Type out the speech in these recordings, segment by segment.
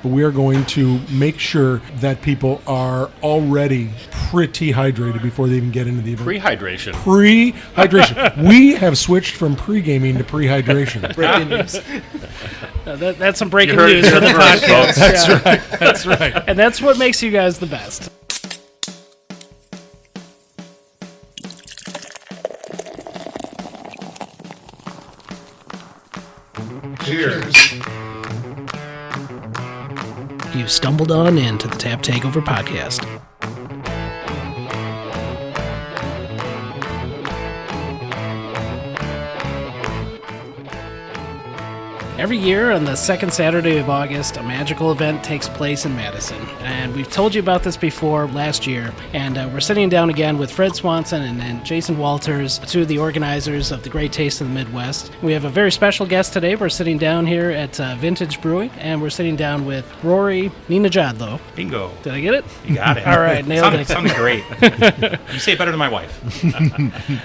But we are going to make sure that people are already pretty hydrated before they even get into the event. Pre-hydration. Pre-hydration. We have switched from pre-gaming to pre-hydration. Breaking news. That's some breaking news for the podcast. That's right. That's right. And that's what makes you guys the best. Cheers. You stumbled on into the Tap Takeover Podcast. Every year on the second Saturday of August, a magical event takes place in Madison. And we've told you about this before last year. And we're sitting down again with Fred Swanson and Jason Walters, two of the organizers of the Great Taste of the Midwest. We have a very special guest today. We're sitting down here at Vintage Brewing, and we're sitting down with Rory Nienajadlo. Bingo. Did I get it? You got it. All right, nailed it. Sounded great. You say it better than my wife.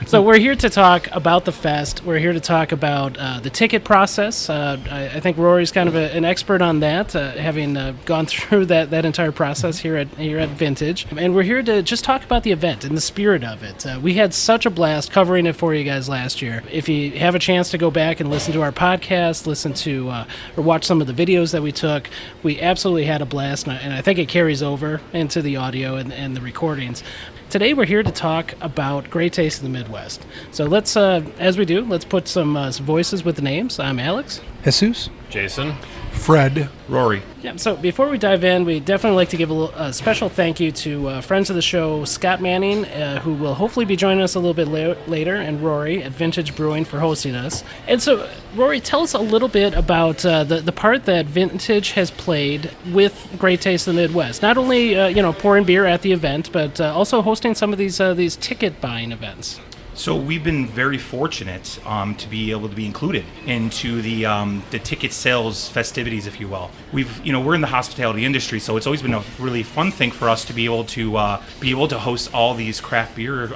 So we're here to talk about the fest. We're here to talk about the ticket process. I think Rory's kind of an expert on that, having gone through that entire process here at Vintage. And we're here to just talk about the event and the spirit of it. We had such a blast covering it for you guys last year. If you have a chance to go back and listen to our podcast, listen to or watch some of the videos that we took, we absolutely had a blast, and I think it carries over into the audio and the recordings. Today we're here to talk about Great Taste of the Midwest. So let's, as we do, let's put some voices with the names. I'm Alex. Jesus. Jason. Fred. Rory. Yeah, so before we dive in, we definitely like to give a special thank you to friends of the show, Scott Manning, who will hopefully be joining us a little bit later, and Rory at Vintage Brewing for hosting us. And so, Rory, tell us a little bit about the part that Vintage has played with Great Taste of the Midwest. Not only pouring beer at the event, but also hosting some of these ticket buying events. So we've been very fortunate to be able to be included into the ticket sales festivities, if you will. We're in the hospitality industry, so it's always been a really fun thing for us to be able to host all these craft beer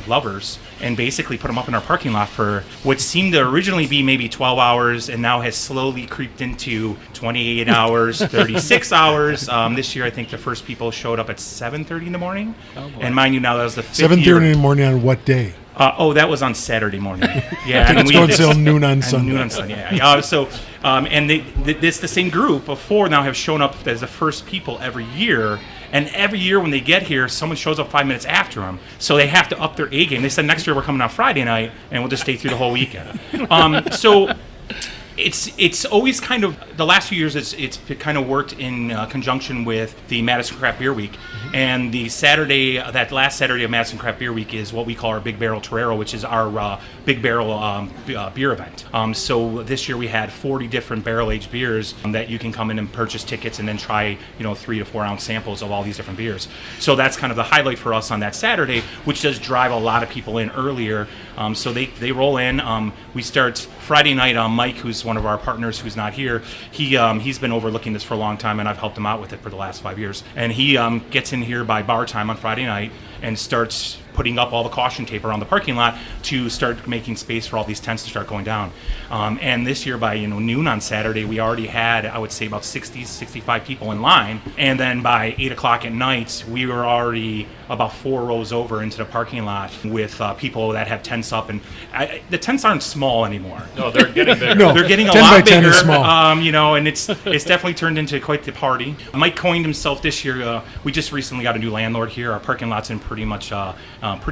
lovers and basically put them up in our parking lot for what seemed to originally be maybe 12 hours and now has slowly creeped into 28 hours, 36 hours. This year, I think the first people showed up at 7:30 in the morning. Oh, boy. And mind you, now that was the 5th 7:30 year. in the morning on what day? That was on Saturday morning. Yeah, It's going till noon on Sunday. Noon on Sunday. Yeah. And the same group of four now have shown up as the first people every year. And every year when they get here, someone shows up 5 minutes after them. So they have to up their A game. They said next year we're coming on Friday night, and we'll just stay through the whole weekend. It's always kind of, the last few years it's kind of worked in conjunction with the Madison Craft Beer Week. Mm-hmm. And that last Saturday of Madison Craft Beer Week is what we call our Big Barrel Torero, which is our Big Barrel beer event. So this year we had 40 different barrel-aged beers that you can come in and purchase tickets and then try 3 to 4 ounce samples of all these different beers. So that's kind of the highlight for us on that Saturday, which does drive a lot of people in earlier. So they roll in. We start Friday night. Mike, who's one of our partners who's not here, he's been overlooking this for a long time, and I've helped him out with it for the last 5 years. And he gets in here by bar time on Friday night and starts putting up all the caution tape around the parking lot to start making space for all these tents to start going down. And this year by noon on Saturday, we already had, I would say, about 60, 65 people in line. And then by 8 o'clock at night, we were already about 4 rows over into the parking lot with people that have tents up. And the tents aren't small anymore. No, they're getting bigger. No, they're getting a 10 lot by 10 bigger. is small. And it's definitely turned into quite the party. Mike coined himself this year. We just recently got a new landlord here. Our parking lot's in pretty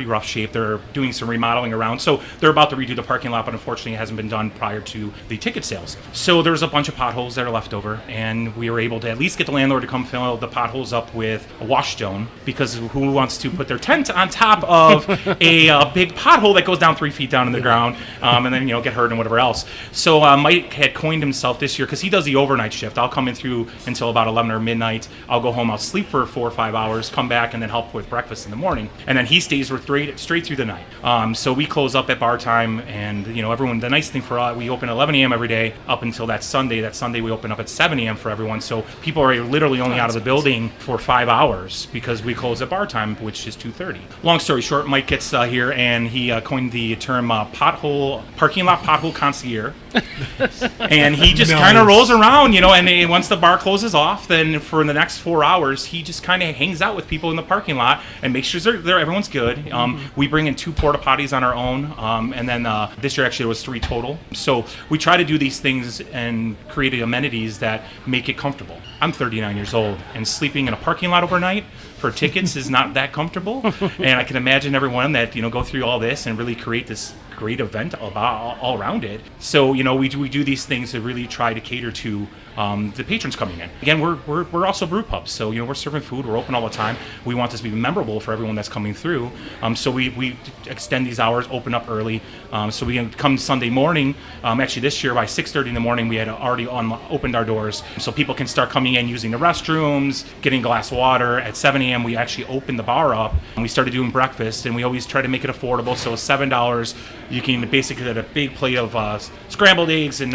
rough shape. They're doing some remodeling around, so they're about to redo the parking lot, but unfortunately it hasn't been done prior to the ticket sales. So there's a bunch of potholes that are left over, and we were able to at least get the landlord to come fill the potholes up with a wash stone, because who wants to put their tent on top of a big pothole that goes down 3 feet down in the ground, and then get hurt and whatever else. So Mike had coined himself this year, because he does the overnight shift. I'll come in through until about 11 or midnight. I'll go home, I'll sleep for 4 or 5 hours, come back, and then help with breakfast in the morning, and then he stays with straight through the night. So we close up at bar time, and everyone. The nice thing for us, we open at 11 a.m. every day up until that Sunday. That Sunday we open up at 7 a.m. for everyone. So people are literally only out of the building for 5 hours because we close at bar time, which is 2:30. Long story short, Mike gets here and he coined the term parking lot pothole concierge. And he just Nice. kind of rolls around, and once the bar closes off, then for the next 4 hours, he just kind of hangs out with people in the parking lot and makes sure everyone's good. We bring in 2 porta potties on our own, and then this year actually it was 3 total. So we try to do these things and create amenities that make it comfortable. I'm 39 years old, and sleeping in a parking lot overnight for tickets is not that comfortable. And I can imagine everyone that go through all this and really create this great event all around it. So we do these things to really try to cater to the patrons coming in. Again, we're also brew pubs, so we're serving food. We're open all the time. We want this to be memorable for everyone that's coming through. So we extend these hours, open up early, so we can come Sunday morning. Actually, this year by 6:30 in the morning, we had already opened our doors, so people can start coming in using the restrooms, getting a glass of water. At 7 a.m., we actually opened the bar up, and we started doing breakfast, and we always try to make it affordable. So $7, you can basically get a big plate of scrambled eggs and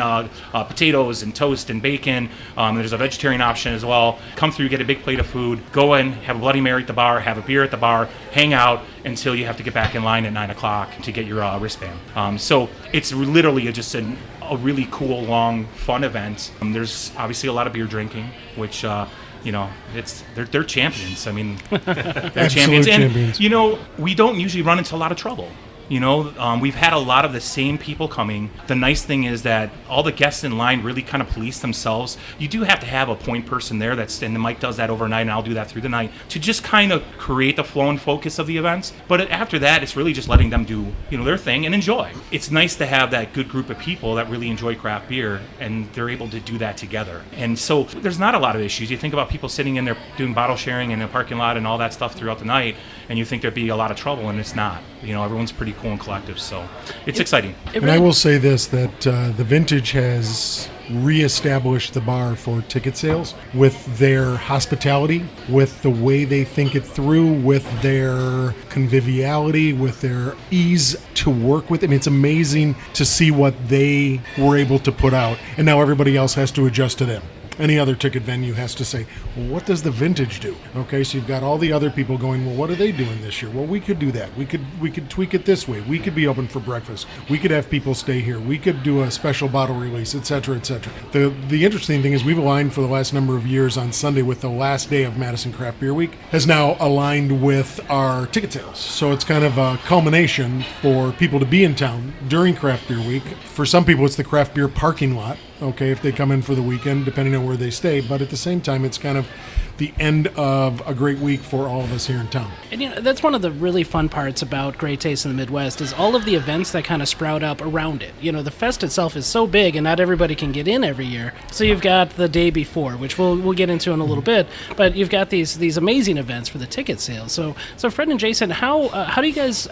potatoes and toast and bacon. There's a vegetarian option as well. Come through, get a big plate of food, go in, have a Bloody Mary at the bar, have a beer at the bar, hang out until you have to get back in line at 9 o'clock to get your wristband. So it's literally just a really cool, long, fun event. There's obviously a lot of beer drinking, which they're champions. I mean, they're champions. champions. And we don't usually run into a lot of trouble. We've had a lot of the same people coming. The nice thing is that all the guests in line really kind of police themselves. You do have to have a point person there, and Mike does that overnight, and I'll do that through the night, to just kind of create the flow and focus of the events. But after that, it's really just letting them do their thing and enjoy. It's nice to have that good group of people that really enjoy craft beer, and they're able to do that together. And so there's not a lot of issues. You think about people sitting in there doing bottle sharing in a parking lot and all that stuff throughout the night, and you think there'd be a lot of trouble, and it's not. Everyone's pretty cool and collective, so it's exciting. And I will say this, that the Vintage has reestablished the bar for ticket sales with their hospitality, with the way they think it through, with their conviviality, with their ease to work with. I mean, it's amazing to see what they were able to put out, and now everybody else has to adjust to them. Any other ticket venue has to say, well, what does the Vintage do? Okay, so you've got all the other people going, well, what are they doing this year? Well, we could do that. We could tweak it this way. We could be open for breakfast. We could have people stay here. We could do a special bottle release, et cetera, et cetera. The interesting thing is we've aligned for the last number of years on Sunday with the last day of Madison Craft Beer Week, has now aligned with our ticket sales. So it's kind of a culmination for people to be in town during Craft Beer Week. For some people, it's the craft beer parking lot. Okay, if they come in for the weekend, depending on where they stay. But at the same time, it's kind of the end of a great week for all of us here in town. And that's one of the really fun parts about Great Taste in the Midwest is all of the events that kind of sprout up around it. The fest itself is so big and not everybody can get in every year. So you've got the day before, which we'll get into in a little bit, but you've got these amazing events for the ticket sales. So Fred and Jason, how do you guys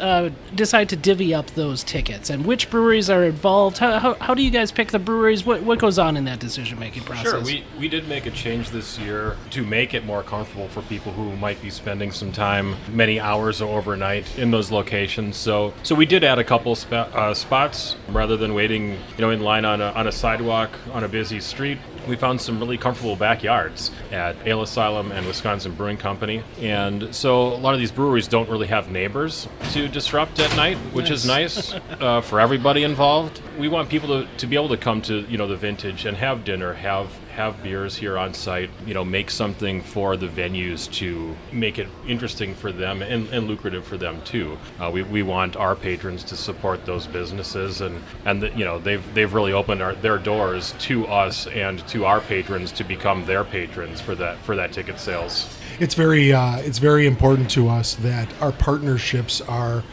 decide to divvy up those tickets, and which breweries are involved? How do you guys pick the breweries? What goes on in that decision-making process? Sure, we did make a change this year to make it more comfortable for people who might be spending some time, many hours or overnight in those locations. So we did add a couple spots rather than waiting, in line on a sidewalk on a busy street. We found some really comfortable backyards at Ale Asylum and Wisconsin Brewing Company. And so a lot of these breweries don't really have neighbors to disrupt at night, which is nice for everybody involved. We want people to be able to come to, the Vintage and have dinner, have beers here on site, make something for the venues to make it interesting for them and lucrative for them too. We want our patrons to support those businesses, and they've really opened their doors to us and to our patrons to become their patrons for that ticket sales. It's very important to us that our partnerships are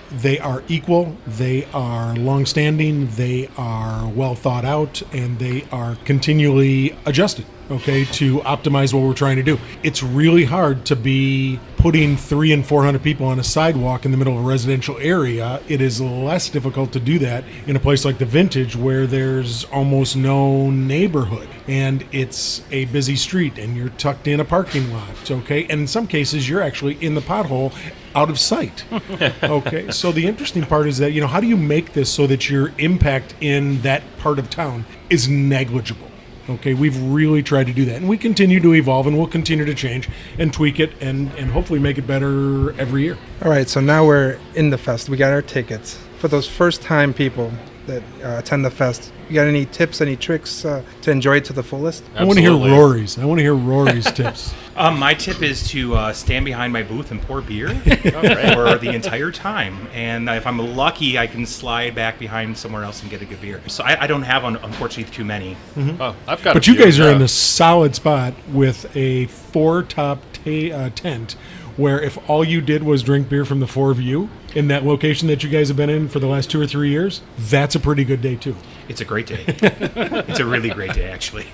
equal, they are long-standing, they are well thought out, and they are continually adjusted, okay, to optimize what we're trying to do. It's really hard to be putting 300 and 400 people on a sidewalk in the middle of a residential area. It is less difficult to do that in a place like the Vintage where there's almost no neighborhood and it's a busy street and you're tucked in a parking lot, okay? And in some cases, you're actually in the pothole out of sight, okay? So the interesting part is that, how do you make this so that your impact in that part of town is negligible? Okay, we've really tried to do that, and we continue to evolve, and we'll continue to change and tweak it and hopefully make it better every year. All right, so now we're in the fest. We got our tickets. For those first-time people that attend the fest, You got any tips, any tricks to enjoy it to the fullest? I want to hear Absolutely. Rory's. I want to hear Rory's tips. My tip is to stand behind my booth and pour beer for the entire time. And if I'm lucky, I can slide back behind somewhere else and get a good beer. So I don't have, unfortunately, too many. Oh, I've got. But a you few, guys are yeah. in a solid spot with a 4-top tent where if all you did was drink beer from the four of you in that location that you guys have been in for the last 2 or 3 years, that's a pretty good day too. It's a great day. It's a really great day, actually.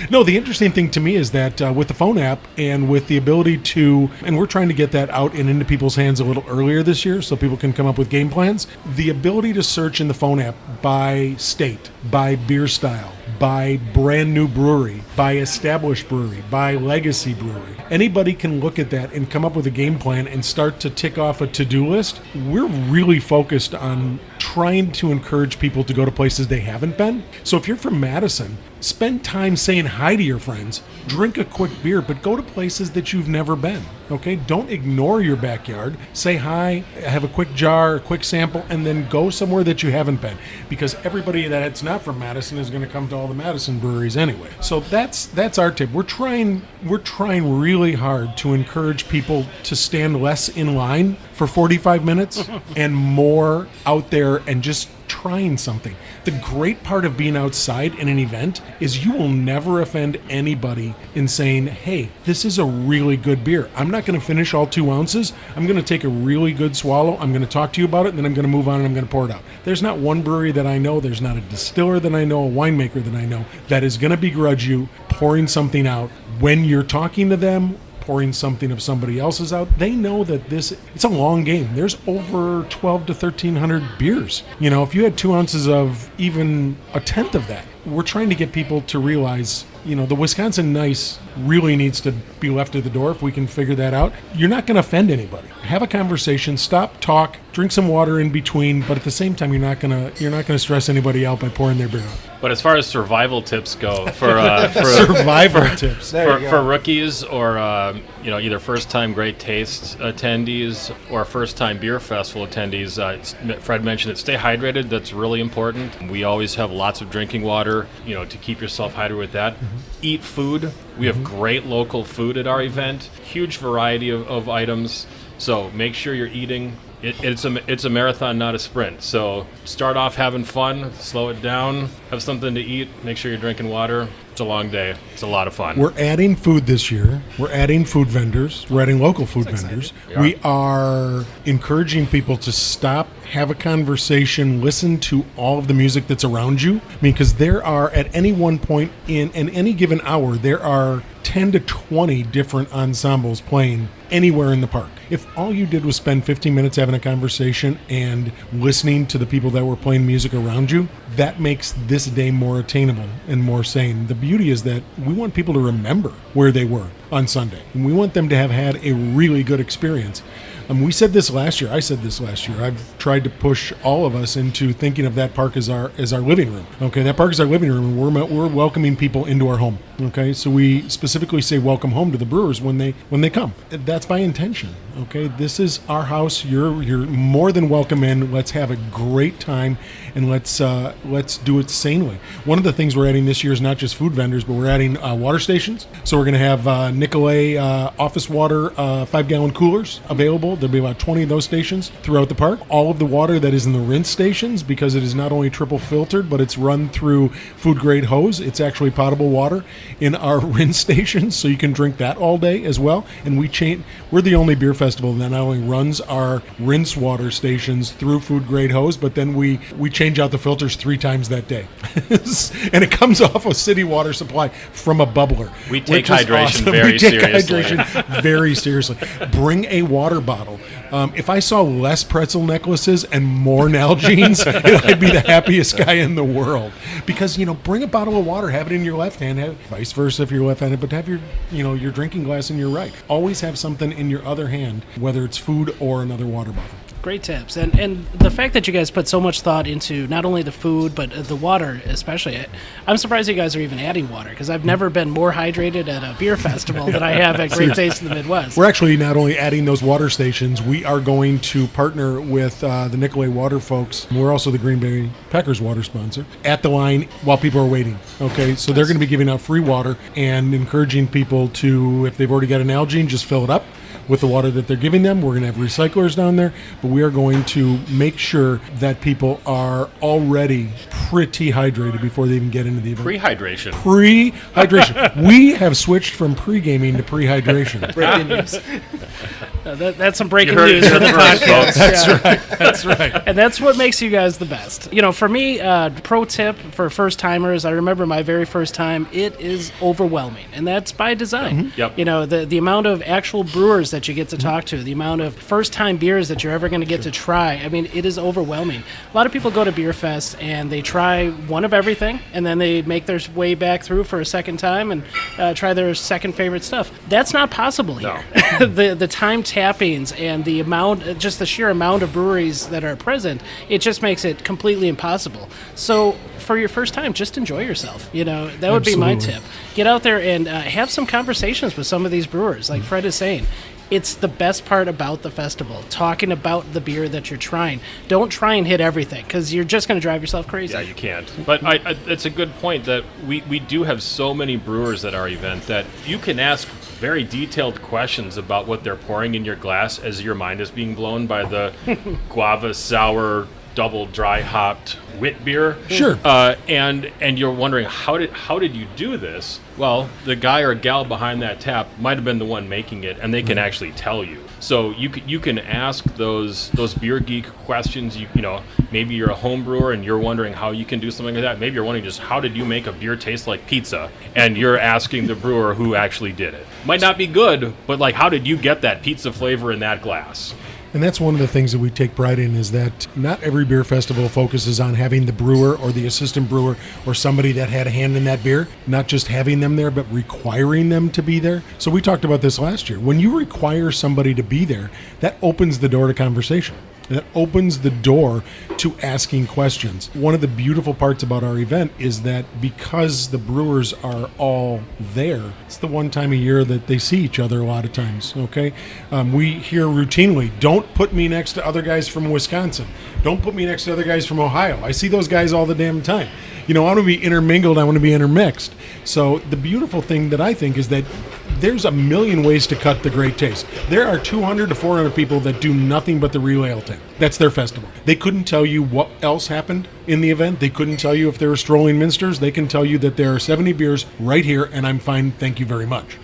No, the interesting thing to me is that with the phone app and with the ability to, and we're trying to get that out and into people's hands a little earlier this year so people can come up with game plans, the ability to search in the phone app by state, by beer style, by brand new brewery, by established brewery, by legacy brewery. Anybody can look at that and come up with a game plan and start to tick off a to-do list. We're really focused on trying to encourage people to go to places they haven't been. So if you're from Madison, spend time saying hi to your friends, drink a quick beer, but go to places that you've never been, okay? Don't ignore your backyard. Say hi, have a quick jar, a quick sample, and then go somewhere that you haven't been, because everybody that's not from Madison is going to come to all the Madison breweries anyway. So that's our tip. We're trying really hard to encourage people to stand less in line for 45 minutes and more out there and just trying something. The great part of being outside in an event is you will never offend anybody in saying, hey, this is a really good beer. I'm not going to finish all 2 ounces. I'm going to take a really good swallow. I'm going to talk to you about it, and then I'm going to move on and I'm going to pour it out. There's not one brewery that I know, there's not a distiller that I know, a winemaker that I know that is going to begrudge you pouring something out when you're talking to them, pouring something of somebody else's out. They know that it's a long game. There's over 12 to 1,300 beers. You know, if you had 2 ounces of even a tenth of that, we're trying to get people to realize, you know, the Wisconsin Nice really needs to be left at the door if we can figure that out. You're not going to offend anybody. Have a conversation, stop, talk, drink some water in between, but at the same time, you're not going to stress anybody out by pouring their beer out. But as far as survival tips go, for Survival tips. for rookies or either first-time Great Taste attendees or first-time beer festival attendees, Fred mentioned it. Stay hydrated. That's really important. We always have lots of drinking water, to keep yourself hydrated with that. Mm-hmm. Eat food. We have great local food at our event. Huge variety of items. So make sure you're eating. It's a marathon, not a sprint. So start off having fun, slow it down, have something to eat, make sure you're drinking water. It's a long day. It's a lot of fun. We're adding food this year. We're adding food vendors. We're adding local food vendors. We are encouraging people to stop, have a conversation, listen to all of the music that's around you. I mean, because there are, at any one point in any given hour, there are 10 to 20 different ensembles playing anywhere in the park. If all you did was spend 15 minutes having a conversation and listening to the people that were playing music around you, that makes this day more attainable and more sane. The beauty is that we want people to remember where they were on Sunday, and we want them to have had a really good experience. We said this last year. I said this last year. I've tried to push all of us into thinking of that park as our living room. Okay, that park is our living room, and we're welcoming people into our home. Okay, so we specifically say welcome home to the brewers when they come. That's by intention. Okay, this is our house. You're more than welcome in. Let's have a great time, and let's do it sanely. One of the things we're adding this year is not just food vendors, but we're adding water stations. So we're going to have Nicolay office water 5-gallon coolers available. There'll be about 20 of those stations throughout the park. All of the water that is in the rinse stations, because it is not only triple filtered, but it's run through food grade hose. It's actually potable water in our rinse stations, so you can drink that all day as well. And we're the only beer festival that not only runs our rinse water stations through food grade hose, but then we change out the filters 3 times that day. And it comes off a city water supply from a bubbler. We take hydration very seriously. Bring a water bottle. If I saw less pretzel necklaces and more Nalgene's, I'd be the happiest guy in the world. Because, bring a bottle of water, have it in your left hand, vice versa if you're left-handed, but have your drinking glass in your right. Always have something in your other hand, whether it's food or another water bottle. Great tips. And the fact that you guys put so much thought into not only the food, but the water especially. I'm surprised you guys are even adding water, because I've never been more hydrated at a beer festival than I have at Great Taste in the Midwest. We're actually not only adding those water stations, we are going to partner with the Nicolay Water folks. We're also the Green Bay Packers water sponsor at the line while people are waiting. Okay, so they're going to be giving out free water and encouraging people to, if they've already got an Nalgene, just fill it up with the water that they're giving them. We're going to have recyclers down there, but we are going to make sure that people are already pretty hydrated before they even get into the event. Pre-hydration. Pre-hydration. We have switched from pre-gaming to pre-hydration. Breaking news. That's some breaking You heard news it for the here first, podcast. folks. That's right. That's right. And that's what makes you guys the best. For me, pro tip for first timers, I remember my very first time, it is overwhelming. And that's by design. Yep. The amount of actual brewers that you get to talk to, the amount of first time beers that you're ever going to get to try, I mean, it is overwhelming. A lot of people go to Beer Fest and they try one of everything, and then they make their way back through for a second time and try their second favorite stuff. That's not possible here. The time tappings and the amount, just the sheer amount of breweries that are present, it just makes it completely impossible. So for your first time, just enjoy yourself. That would be my tip. Get out there and have some conversations with some of these brewers. Like Fred is saying, it's the best part about the festival, talking about the beer that you're trying. Don't try and hit everything, because you're just going to drive yourself crazy. Yeah, you can't. But it's a good point that we do have so many brewers at our event that you can ask very detailed questions about what they're pouring in your glass as your mind is being blown by the guava sour double dry hopped wit beer. Sure. And you're wondering how did you do this? Well, the guy or gal behind that tap might have been the one making it, and they can actually tell you. So you can ask those beer geek questions. Maybe you're a home brewer and you're wondering how you can do something like that. Maybe you're wondering just how did you make a beer taste like pizza, and you're asking the brewer who actually did it. Might not be good, but like, how did you get that pizza flavor in that glass? And that's one of the things that we take pride in, is that not every beer festival focuses on having the brewer or the assistant brewer or somebody that had a hand in that beer, not just having them there, but requiring them to be there. So we talked about this last year. When you require somebody to be there, that opens the door to conversation. That opens the door to asking questions. One of the beautiful parts about our event is that because the brewers are all there, it's the one time a year that they see each other a lot of times, okay? We hear routinely, don't put me next to other guys from Wisconsin. Don't put me next to other guys from Ohio. I see those guys all the damn time. I want to be intermingled. I want to be intermixed. So the beautiful thing that I think is that there's a million ways to cut the Great Taste. There are 200 to 400 people that do nothing but the Real Ale Tent. That's their festival. They couldn't tell you what else happened in the event. They couldn't tell you if there were strolling minsters. They can tell you that there are 70 beers right here, and I'm fine, thank you very much.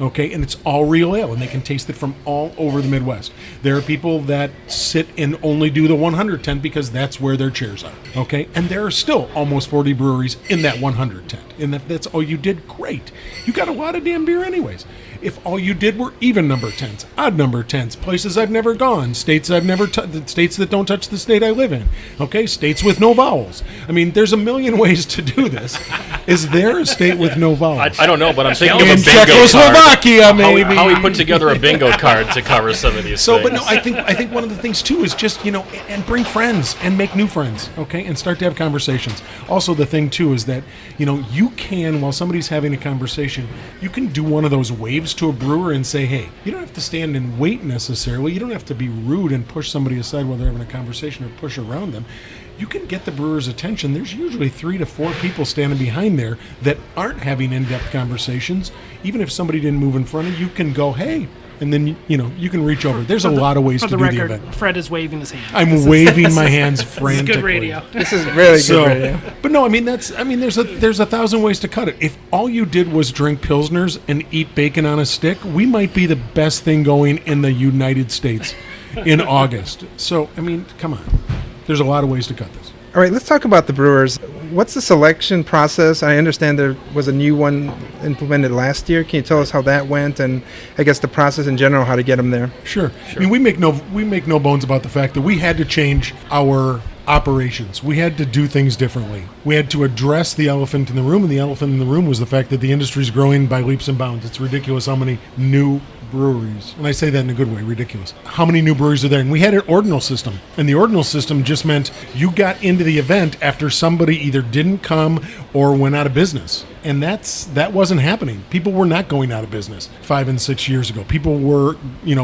Okay, and it's all real ale, and they can taste it from all over the Midwest. There are people that sit and only do the 100 tent because that's where their chairs are. Okay, and there are still almost 40 breweries in that 100 tent. And if that's all you did, great. You got a lot of damn beer anyways. If all you did were even number tents, odd number tents, places I've never gone, states I've never states that don't touch the state I live in, okay, states with no vowels. I mean, there's a million ways to do this. Is there a state with no vowels? I don't know, but I'm thinking in of a bingo Czechoslovakia, card. maybe. How we put together a bingo card to cover some of these things. But no, I think one of the things too is just, and bring friends and make new friends, okay, and start to have conversations. Also, the thing too is that, you can, while somebody's having a conversation, you can do one of those waves to a brewer and say, hey, you don't have to stand and wait necessarily. You don't have to be rude and push somebody aside while they're having a conversation or push around them. You can get the brewer's attention. There's usually 3 to 4 people standing behind there that aren't having in-depth conversations. Even if somebody didn't move in front of you, you can go, hey, and then, you can reach over. There's a lot of ways to do the event. Fred is waving his hand. I'm waving my hands frantically. This is good radio. This is really good radio. But no, there's 1,000 ways to cut it. If all you did was drink Pilsners and eat bacon on a stick, we might be the best thing going in the United States in August. So, come on. There's a lot of ways to cut this. All right, let's talk about the brewers. What's the selection process? I understand there was a new one implemented last year. Can you tell us how that went, and I guess the process in general, how to get them there? Sure. We make no bones about the fact that we had to change our operations. We had to do things differently. We had to address the elephant in the room, and the elephant in the room was the fact that the industry is growing by leaps and bounds. It's ridiculous how many new breweries, and I say that in a good way, ridiculous. How many new breweries are there? And we had an ordinal system, and the ordinal system just meant you got into the event after somebody either didn't come or went out of business. And that wasn't happening. People were not going out of business 5 and 6 years ago. People were,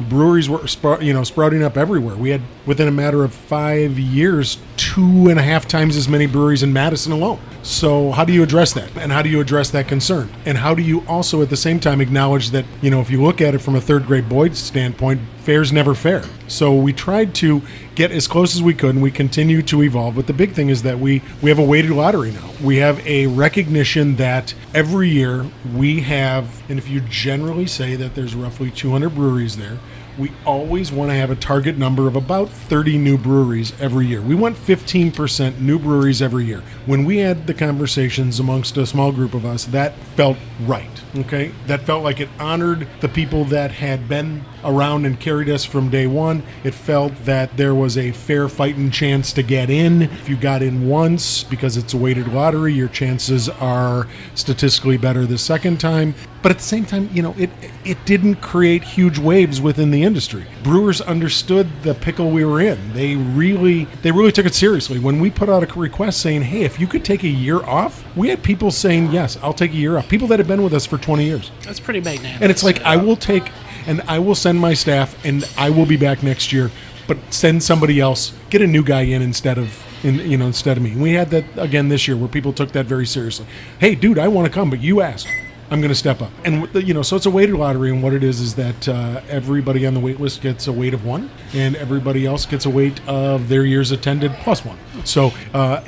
breweries were, sprouting up everywhere. We had, within a matter of 5 years, 2.5 times as many breweries in Madison alone. So how do you address that? And how do you address that concern? And how do you also at the same time acknowledge that, if you look at it from a third grade boy standpoint, fair's never fair. So we tried to get as close as we could, and we continue to evolve. But the big thing is that we have a weighted lottery now. We have a recognition that every year we have, and if you generally say that there's roughly 200 breweries there, we always want to have a target number of about 30 new breweries every year. We want 15% new breweries every year. When we had the conversations amongst a small group of us, that felt right, okay? That felt like it honored the people that had been around and carried us from day one. It felt that there was a fair fighting chance to get in. If you got in once, because it's a weighted lottery, your chances are statistically better the second time. But at the same time, it didn't create huge waves within the industry. Brewers understood the pickle we were in. They really took it seriously. When we put out a request saying, hey, if you could take a year off, we had people saying, yes, I'll take a year off. People that have been with us for 20 years. That's pretty magnanimous. And it's like, I will send my staff, and I will be back next year, but send somebody else, get a new guy in instead of me. And we had that again this year where people took that very seriously. Hey, dude, I want to come, but you asked. I'm going to step up. And, so it's a weighted lottery, and what it is that everybody on the wait list gets a weight of 1, and everybody else gets a weight of their years attended plus 1. So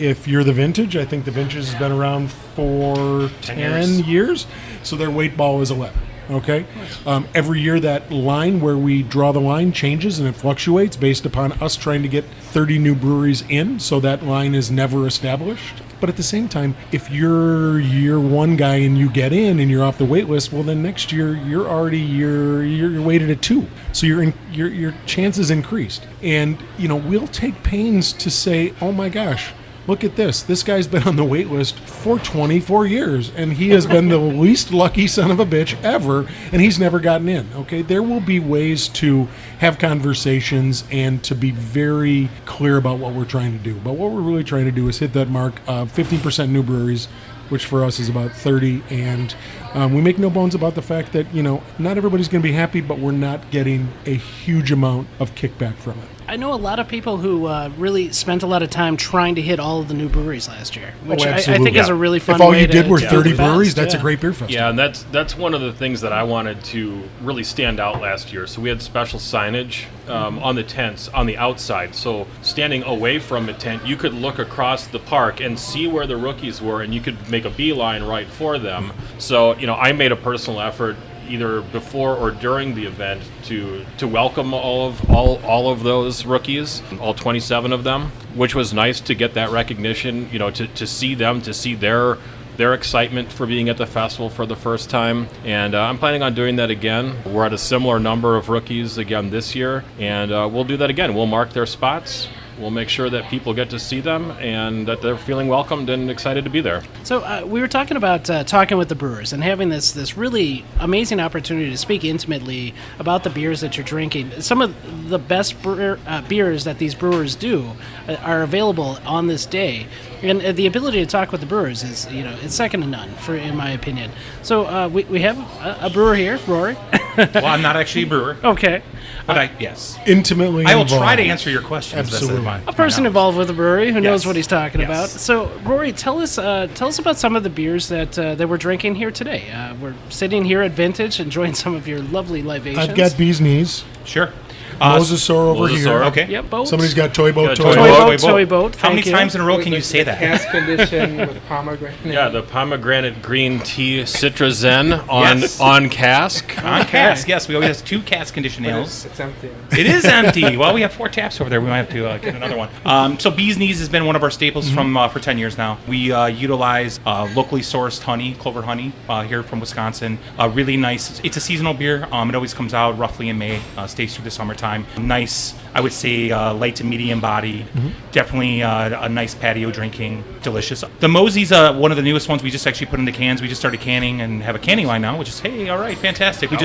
if you're the Vintage, I think the Vintage has been around for 10 years, so their weight ball is 11. Okay. Every year that line where we draw the line changes and it fluctuates based upon us trying to get 30 new breweries in, so that line is never established. But at the same time, if you're year one guy and you get in and you're off the wait list, well, then next year you're weighted at 2, so your chances increased. And we'll take pains to say, oh my gosh, look at this. This guy's been on the wait list for 24 years, and he has been the least lucky son of a bitch ever, and he's never gotten in. Okay, there will be ways to have conversations and to be very clear about what we're trying to do. But what we're really trying to do is hit that mark of 15% new breweries, which for us is about 30, and we make no bones about the fact that, not everybody's going to be happy, but we're not getting a huge amount of kickback from it. I know a lot of people who really spent a lot of time trying to hit all of the new breweries last year, which I think is a really fun way to... If all you did were 30 breweries, that's a great beer festival. Yeah, and that's one of the things that I wanted to really stand out last year. So we had special signage on the tents on the outside. So standing away from a tent, you could look across the park and see where the rookies were, and you could make a beeline right for them. So, I made a personal effort either before or during the event to welcome all of those rookies, all 27 of them, which was nice to get that recognition, to see them, to see their excitement for being at the festival for the first time. And I'm planning on doing that again. We're at a similar number of rookies again this year, and we'll do that again. We'll mark their spots. We'll make sure that people get to see them and that they're feeling welcomed and excited to be there. So we were talking about talking with the brewers and having this really amazing opportunity to speak intimately about the beers that you're drinking. Some of the best beers that these brewers do are available on this day. And the ability to talk with the brewers is, it's second to none, in my opinion. So we have a brewer here, Rory. Well, I'm not actually a brewer. Okay. But yes. Intimately I will involved. try to answer your questions. Absolutely. A person involved with a brewery who knows what he's talking Yes. about. So, Rory, tell us about some of the beers that we're drinking here today. We're sitting here at Vintage, enjoying some of your lovely libations. I've got Bee's Knees. Sure. Mosasaur over here. Okay. Yep, boats. Somebody's got Toy Boat. Toy boat. How many times in a row can you say that? Cask condition with pomegranate. Yeah, the pomegranate green tea Citra on Yes. on cask. On cask, yes. We always have 2 cask conditioned But ales. it's empty. It is empty. Well, we have 4 taps over there. We might have to get another one. So Bee's Knees has been one of our staples for 10 years now. We utilize locally sourced honey, clover honey, here from Wisconsin. Really nice. It's a seasonal beer. It always comes out roughly in May, stays through the summertime. time. Nice, I would say, light to medium body. Definitely a nice patio drinking. Delicious. The Mosey's one of the newest ones we just actually put into cans. We just started canning and have a canning line now, which is, hey, all right, fantastic. We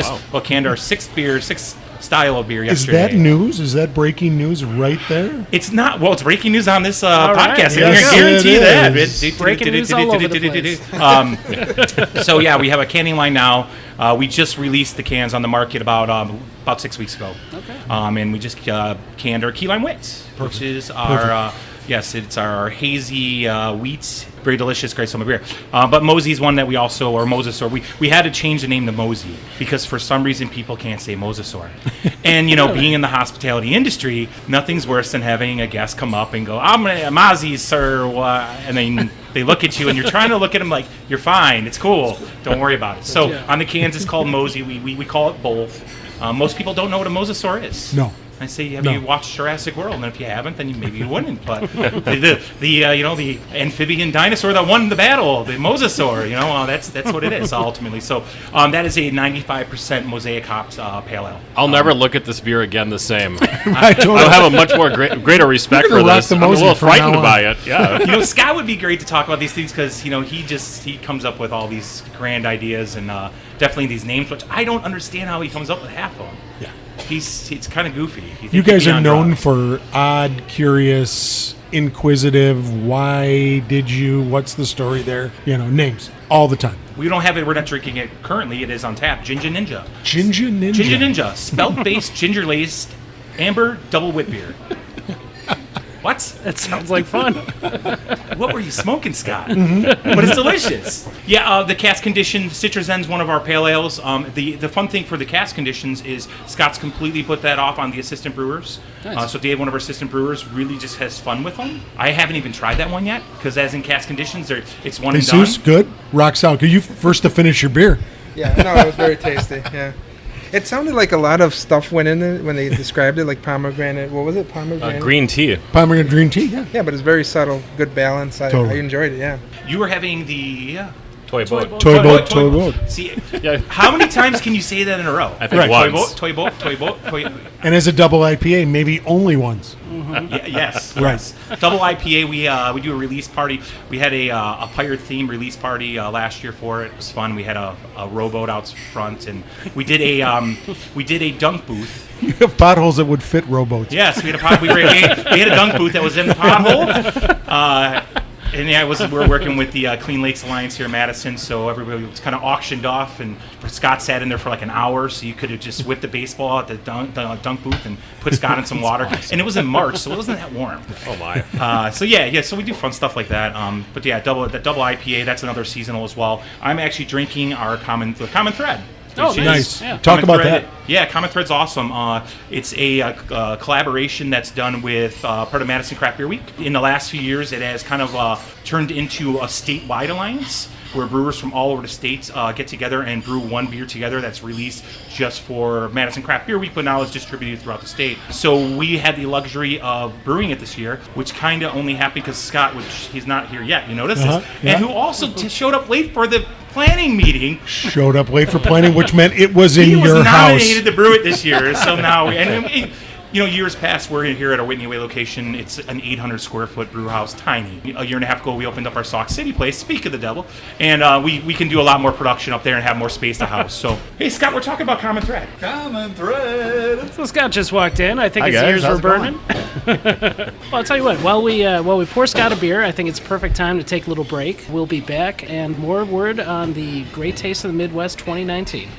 canned our sixth style of beer yesterday. Is that news? Is that breaking news right there? It's not. Well, it's breaking news on this podcast. Yes, I can guarantee that. Breaking news all over the place. So yeah, we have a canning line now. We just released the cans on the market about 6 weeks ago. Okay. And we just canned our key lime wit, which is our it's our hazy wheat, very delicious, great summer beer. But Mosey's one that we also, or Mosasaur, we had to change the name to Mosey because for some reason people can't say Mosasaur. And being in the hospitality industry, nothing's worse than having a guest come up and go, "I'm Mozzie, sir," and then they look at you and you're trying to look at them like, "You're fine, it's cool, don't worry about it." So on the cans it's called Mosey. We call it both. Most people don't know what a Mosasaur is. No. I say, have you watched Jurassic World? And if you haven't, then maybe you wouldn't. But the amphibian dinosaur that won the battle, the Mosasaur, that's what it is ultimately. So that is a 95% mosaic hopped pale ale. I'll never look at this beer again the same. I I'll have a much more greater respect for this. I'm a little frightened by it. Yeah. Scott would be great to talk about these things because he comes up with all these grand ideas and definitely these names, which I don't understand how he comes up with half of them. Yeah. It's kind of goofy. You guys are known for odd, curious, inquisitive. Why did you? What's the story there? Names all the time. We don't have it. We're not drinking it currently. It is on tap. Ginger Ninja. Ginger Ninja. Ginger Ninja. Spelt-based, ginger-laced, amber double wit beer. What? That sounds like fun. What were you smoking, Scott? But it's delicious. Yeah, the cask conditioned Citrus Zen's one of our pale ales. The fun thing for the cask conditions is Scott's completely put that off on the assistant brewers. Nice. So Dave, one of our assistant brewers, really just has fun with them. I haven't even tried that one yet because as in cask conditions, it's one and done. Good. Rocks out. You first to finish your beer. Yeah, no, it was very tasty. Yeah. It sounded like a lot of stuff went in it when they described it, like pomegranate. What was it? Pomegranate? Green tea. Pomegranate green tea, yeah. Yeah, but it's very subtle, good balance. Totally. I enjoyed it, yeah. You were having the... Toy boat. Toy boat. See, how many times can you say that in a row? I think once. Toy boat. And as a double IPA, maybe only once. Yes. Right. Yes. Double IPA, we do a release party. We had a pirate theme release party last year for it. It was fun. We had a rowboat out front, and we did a dunk booth. You have potholes that would fit rowboats. Yes, we had we had a dunk booth that was in the pothole. And we're working with the Clean Lakes Alliance here in Madison, so everybody was kind of auctioned off, and Scott sat in there for like an hour, so you could have just whipped the baseball at the dunk booth and put Scott in some water. Awesome. And it was in March, so it wasn't that warm. Oh my! So we do fun stuff like that. But yeah, double IPA, that's another seasonal as well. I'm actually drinking the Common Thread. Oh, nice. Yeah. Talk about that. Yeah, Common Thread's awesome. It's a collaboration that's done with part of Madison Craft Beer Week. In the last few years, it has kind of turned into a statewide alliance where brewers from all over the states get together and brew one beer together that's released just for Madison Craft Beer Week, but now is distributed throughout the state. So we had the luxury of brewing it this year, which kind of only happened because Scott, which he's not here yet, you notice this, and who also showed up late for the planning meeting. Showed up late for planning, which meant it was in your house. He was nominated to brew it this year, so now... years past, we're here at our Whitney Way location. It's an 800 square foot brew house, tiny. A year and a half ago, we opened up our Sauk City place, speak of the devil, and we can do a lot more production up there and have more space to house. So, hey, Scott, we're talking about Common Thread. Common Thread. So Scott just walked in. I think his ears were burning. Well, I'll tell you what. While we pour Scott a beer, I think it's a perfect time to take a little break. We'll be back and more word on the Great Taste of the Midwest 2019.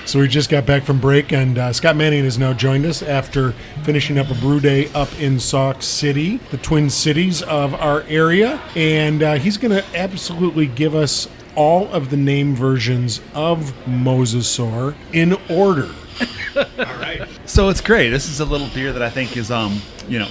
So we just got back from break, and Scott Manning has now joined us after finishing up a brew day up in Sauk City, the Twin Cities of our area, and he's going to absolutely give us all of the name versions of Mosasaur in order. All right. So it's great. This is a little beer that I think is,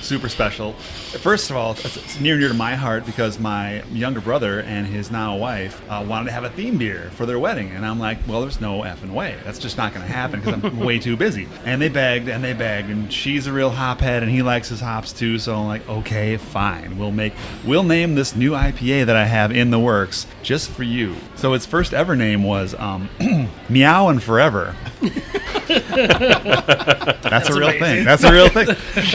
super special. First of all, it's near and dear to my heart because my younger brother and his now wife wanted to have a theme beer for their wedding. And I'm like, well, there's no effing way. That's just not going to happen because I'm way too busy. And they begged. And she's a real hophead and he likes his hops too. So I'm like, okay, fine. We'll name this new IPA that I have in the works just for you. So its first ever name was Meow and Forever. That's a real thing. That's a real thing.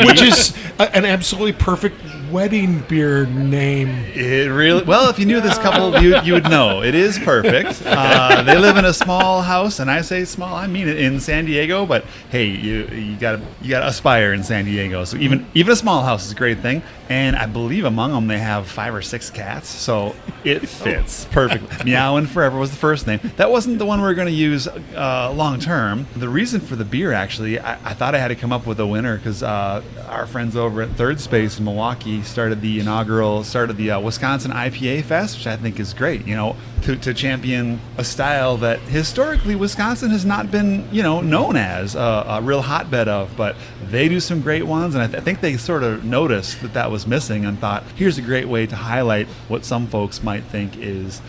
Which is an absolutely perfect wedding beer name. It really well. If you knew this couple, you would know it is perfect. They live in a small house, and I say small, I mean it, in San Diego. But hey, you gotta aspire in San Diego. So even a small house is a great thing. And I believe among them they have 5 or 6 cats, so it fits perfectly. Meow and Forever was the first name. That wasn't the one we were going to use long term. The reason for the beer, actually, I thought I had to come up with a winner because our friends over at Third Space in Milwaukee started the Wisconsin IPA Fest, which I think is great. To champion a style that historically Wisconsin has not been, known as a real hotbed of, but they do some great ones, and I think they sort of noticed that was missing and thought, here's a great way to highlight what some folks might think is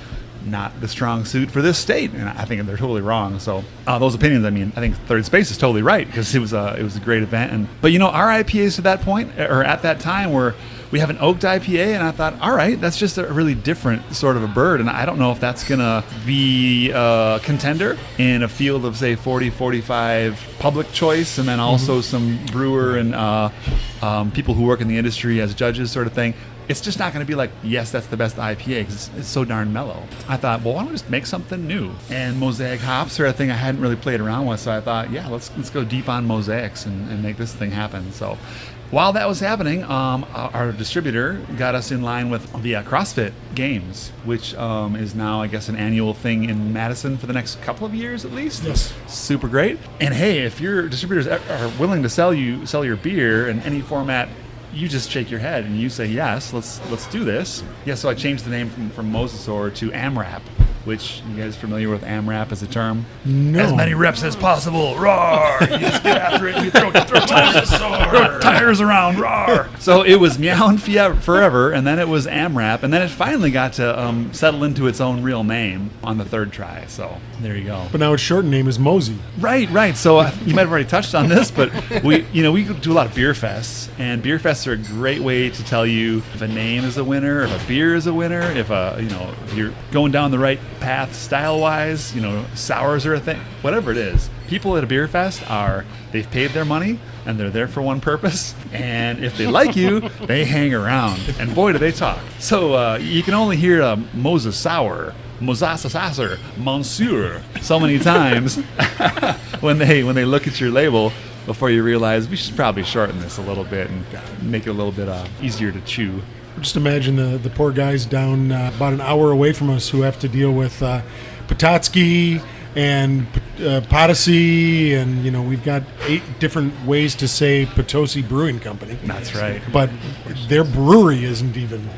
not the strong suit for this state, and I think they're totally wrong. So those opinions, I think Third Space is totally right because it was a great event. But our IPAs to that point or at that time were. We have an oaked IPA, and I thought, all right, that's just a really different sort of a bird, and I don't know if that's going to be a contender in a field of, say, 40, 45 public choice, and then also some brewer and people who work in the industry as judges sort of thing. It's just not going to be like, yes, that's the best IPA because it's so darn mellow. I thought, well, why don't we just make something new? And mosaic hops are a thing I hadn't really played around with, so I thought, yeah, let's go deep on mosaics and make this thing happen. So while that was happening, our distributor got us in line with the CrossFit Games, which is now, I guess, an annual thing in Madison for the next couple of years at least. Yes. Super great. And hey, if your distributors are willing to sell your beer in any format, you just shake your head and you say, yes, let's do this. Yeah, so I changed the name from Mosasaur to AMRAP, which you guys familiar with AMRAP as a term? No. As many reps as possible. Roar! You just get after it and you throw tires around. Roar! So it was Meow and Forever, and then it was AMRAP, and then it finally got to settle into its own real name on the third try. So there you go. But now its short name is Mosey. Right. So you might have already touched on this, but we do a lot of beer fests, and beer fests are a great way to tell you if a name is a winner, if a beer is a winner, if you're going down the right path style-wise, sours are a thing, whatever it is. People at a beer fest they've paid their money and they're there for one purpose, and if they like you, they hang around, and boy do they talk. So you can only hear Moses Sour, Mosasasasser, Monsieur so many times when they look at your label before you realize we should probably shorten this a little bit and make it a little bit easier to chew. Just imagine the poor guys down about an hour away from us who have to deal with Petotsky and Potosi, and we've got 8 different ways to say Potosi Brewing Company. That's right. But their brewery isn't even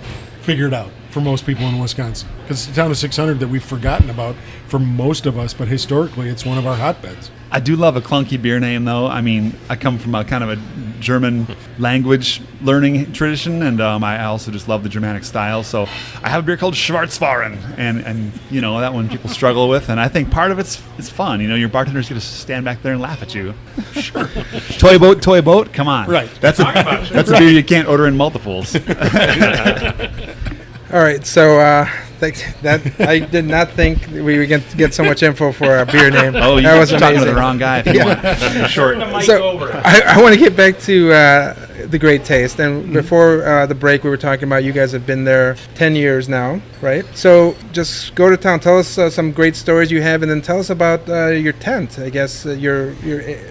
figured out for most people in Wisconsin because it's a town of 600 that we've forgotten about for most of us, but historically it's one of our hotbeds. I do love a clunky beer name, though. I come from a kind of a German language learning tradition, and I also just love the Germanic style. So I have a beer called Schwarzfahren, and that one people struggle with, and I think part of it's fun. Your bartender's going to stand back there and laugh at you. Sure. Toy boat, come on. Right. That's a beer you can't order in multiples. All right, so that I did not think we would get so much info for a beer name. Oh, that was talking amazing. to the wrong guy. If you want. Short. So I want to get back to the Great Taste, and before the break, we were talking about you guys have been there 10 years now, right? So just go to town, tell us some great stories you have, and then tell us about your tent. I guess your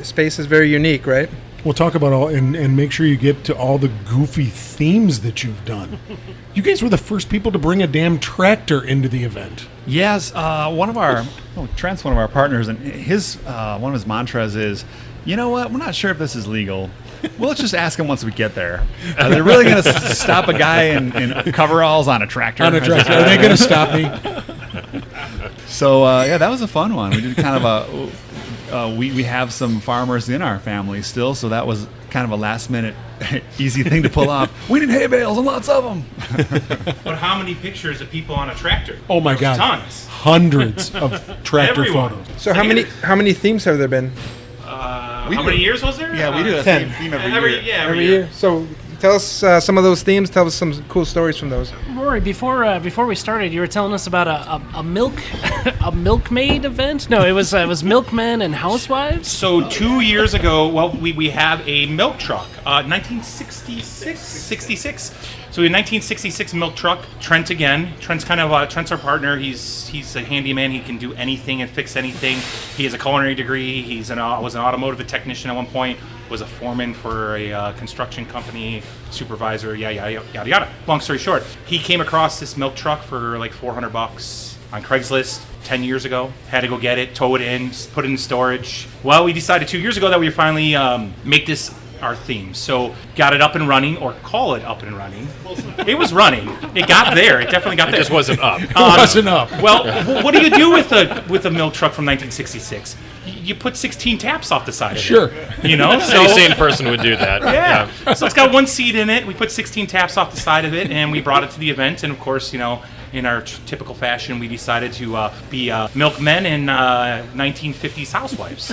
space is very unique, right? We'll talk about all and make sure you get to all the goofy themes that you've done. You guys were the first people to bring a damn tractor into the event. Yes, Trent's one of our partners, and one of his mantras is, you know what, we're not sure if this is legal. Well, let's just ask them once we get there. They're really going to stop a guy in coveralls on a tractor? Are they going to stop me? So, that was a fun one. We did kind of we have some farmers in our family still, so that was kind of a last-minute easy thing to pull off. We need hay bales and lots of them. But how many pictures of people on a tractor? Oh my There's God. Tons. Hundreds of tractor Everyone. photos. So how many themes have there been? How many years was there? Yeah, we do a 10. theme every year. Every year. So tell us some of those themes. Tell us some cool stories from those. Rory, before we started, you were telling us about a milk a milkmaid event. No, it was milkmen and housewives. So 2 years ago, well, we have a milk truck, 1966. So a 1966 milk truck. Trent again. Trent's Trent's our partner. He's a handyman. He can do anything and fix anything. He has a culinary degree. Was an automotive technician at one point. Was a foreman for a construction company, supervisor, yada yada. Long story short, he came across this milk truck for like $400 on Craigslist 10 years ago. Had to go get it, tow it in, put it in storage. Well, we decided 2 years ago that we would finally make this our theme. So got it up and running, or call it up and running. It was running. It got there. It definitely got there. It just wasn't up. It wasn't up. Well, what do you do with a milk truck from 1966? You put 16 taps off the side of it. Sure. You know? Any sane person would do that. Yeah. So it's got one seat in it. We put 16 taps off the side of it, and we brought it to the event. And of course, in our typical fashion, we decided to be milkmen and 1950s housewives,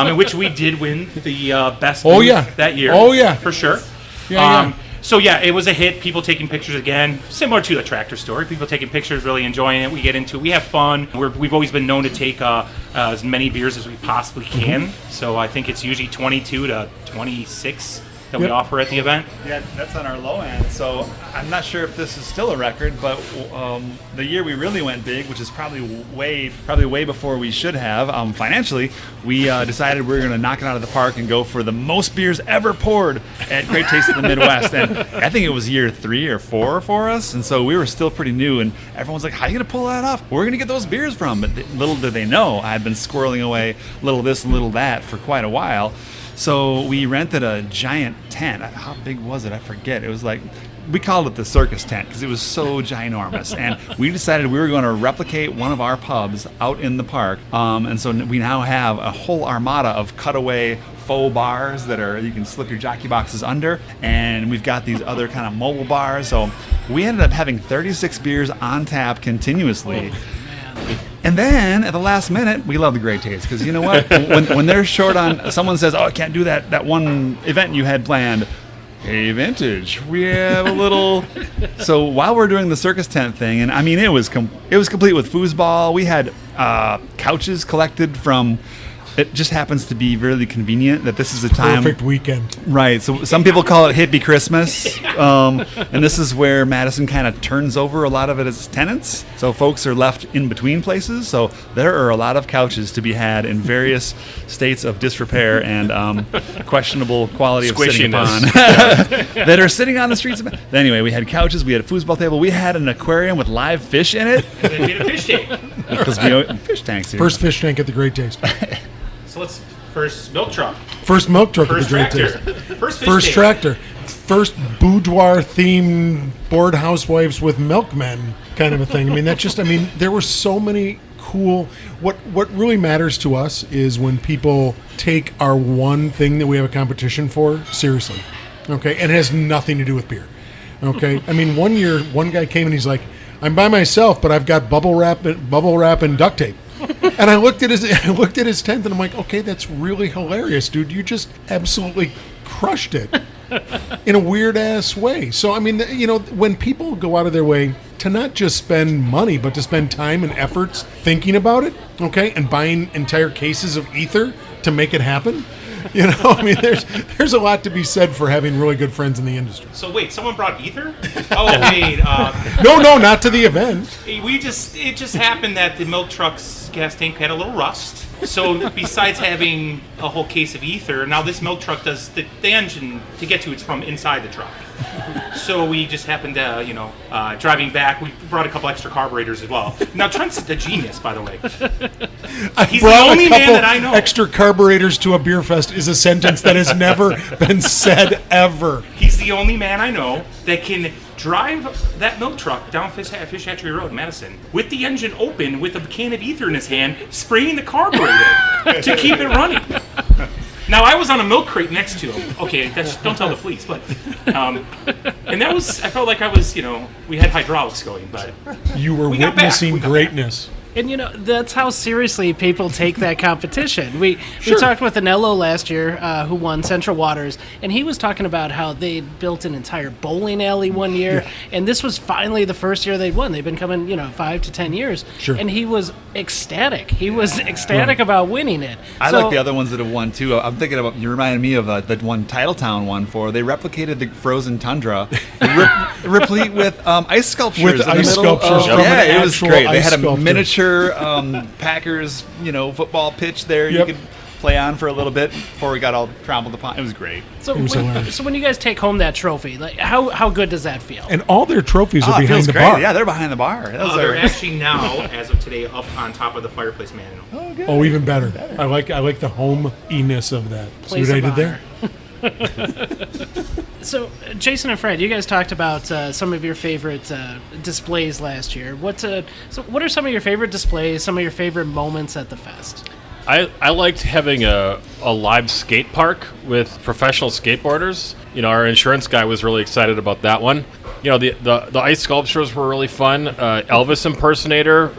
in which we did win the best booth that year. Oh, yeah. For sure. Yeah. So yeah, it was a hit. People taking pictures again, similar to the tractor story. People taking pictures, really enjoying it. We get into it. We have fun. We've always been known to take as many beers as we possibly can. So I think it's usually 22 to 26 that we offer at the event. Yeah, that's on our low end. So I'm not sure if this is still a record, but the year we really went big, which is probably way before we should have financially, we decided we were going to knock it out of the park and go for the most beers ever poured at Great Taste of the Midwest. And I think it was year 3 or 4 for us, and so we were still pretty new. And everyone's like, "How are you going to pull that off? Where are we going to get those beers from?" But little did they know, I had been squirreling away little this and little that for quite a while. So we rented a giant tent. How big was it? I forget. It was like, we called it the circus tent because it was so ginormous. And we decided we were going to replicate one of our pubs out in the park. And so we now have a whole armada of cutaway faux bars that you can slip your jockey boxes under. And we've got these other kind of mobile bars. So we ended up having 36 beers on tap continuously. And then at the last minute, we love the Great Taste because you know what? when they're short on, someone says, "Oh, I can't do that one event you had planned." Hey, Vintage, we have a little. So while we're doing the circus tent thing, and I mean, it was complete with foosball. We had couches collected from. It just happens to be really convenient that this is a time. Perfect weekend. Right. So some people call it hippie Christmas. And this is where Madison kind of turns over a lot of it as tenants. So folks are left in between places. So there are a lot of couches to be had in various states of disrepair and questionable quality of sitting upon that are sitting on the streets. Anyway, we had couches. We had a foosball table. We had an aquarium with live fish in it. They made a fish tank. Because we fish tanks here. First fish tank at the Great Taste. So first milk truck. First milk truck First at the Great tractor. Taste. First fish First tank. tractor. First boudoir themed bored housewives with milkmen kind of a thing. I mean, there were so many cool. What really matters to us is when people take our one thing that we have a competition for seriously. Okay, and it has nothing to do with beer. Okay, I mean, one year one guy came and he's like, "I'm by myself, but I've got bubble wrap and duct tape." And I looked at his tent and I'm like, okay, that's really hilarious, dude. You just absolutely crushed it in a weird ass way. So I mean, when people go out of their way to not just spend money, but to spend time and efforts thinking about it, okay, and buying entire cases of ether to make it happen. I mean, there's a lot to be said for having really good friends in the industry. So wait, someone brought ether? Oh wait, No, not to the event. it just happened that the milk truck's gas tank had a little rust. So besides having a whole case of ether, now this milk truck does the engine to get to it's from inside the truck. So we just happened to, driving back, we brought a couple extra carburetors as well. Now Trent's the genius, by the way. He's the only man that I know. Extra carburetors to a beer fest is a sentence that has never been said ever. He's the only man I know that can drive that milk truck down Fish Hatchery Road in Madison with the engine open with a can of ether in his hand, spraying the carburetor. to keep it running. Now, I was on a milk crate next to him. Okay, don't tell the fleas, but and that was, I felt like I was, we had hydraulics going, but You were We got back. witnessing We got greatness. And that's how seriously people take that competition. We talked with Anello last year, who won Central Waters, and he was talking about how they built an entire bowling alley one year, and this was finally the first year they'd won. They've been coming, 5 to 10 years, Sure. and he was ecstatic. He was ecstatic about winning it. I So- like the other ones that have won too. I'm thinking about, you reminded me of the one Titletown won for. They replicated the frozen tundra, replete with ice sculptures. With in the ice middle of- sculptures from yeah, an it was actual great. They ice had a sculptor. miniature Packers, football pitch there. Yep. You could play on for a little bit before we got all trampled upon. It was great. So It was hilarious. so when you guys take home that trophy, like how good does that feel? And all their trophies Oh, are it behind feels the great. bar. Yeah, they're behind the bar. That was they're our- actually now, as of today, up on top of the fireplace mantle. Oh, even better. I like the home-iness of that. See Place what I of did there? So, Jason and Fred, you guys talked about some of your favorite displays last year. What are some of your favorite displays, some of your favorite moments at the fest? I liked having a live skate park with professional skateboarders. Our insurance guy was really excited about that one. The ice sculptures were really fun. Elvis impersonator,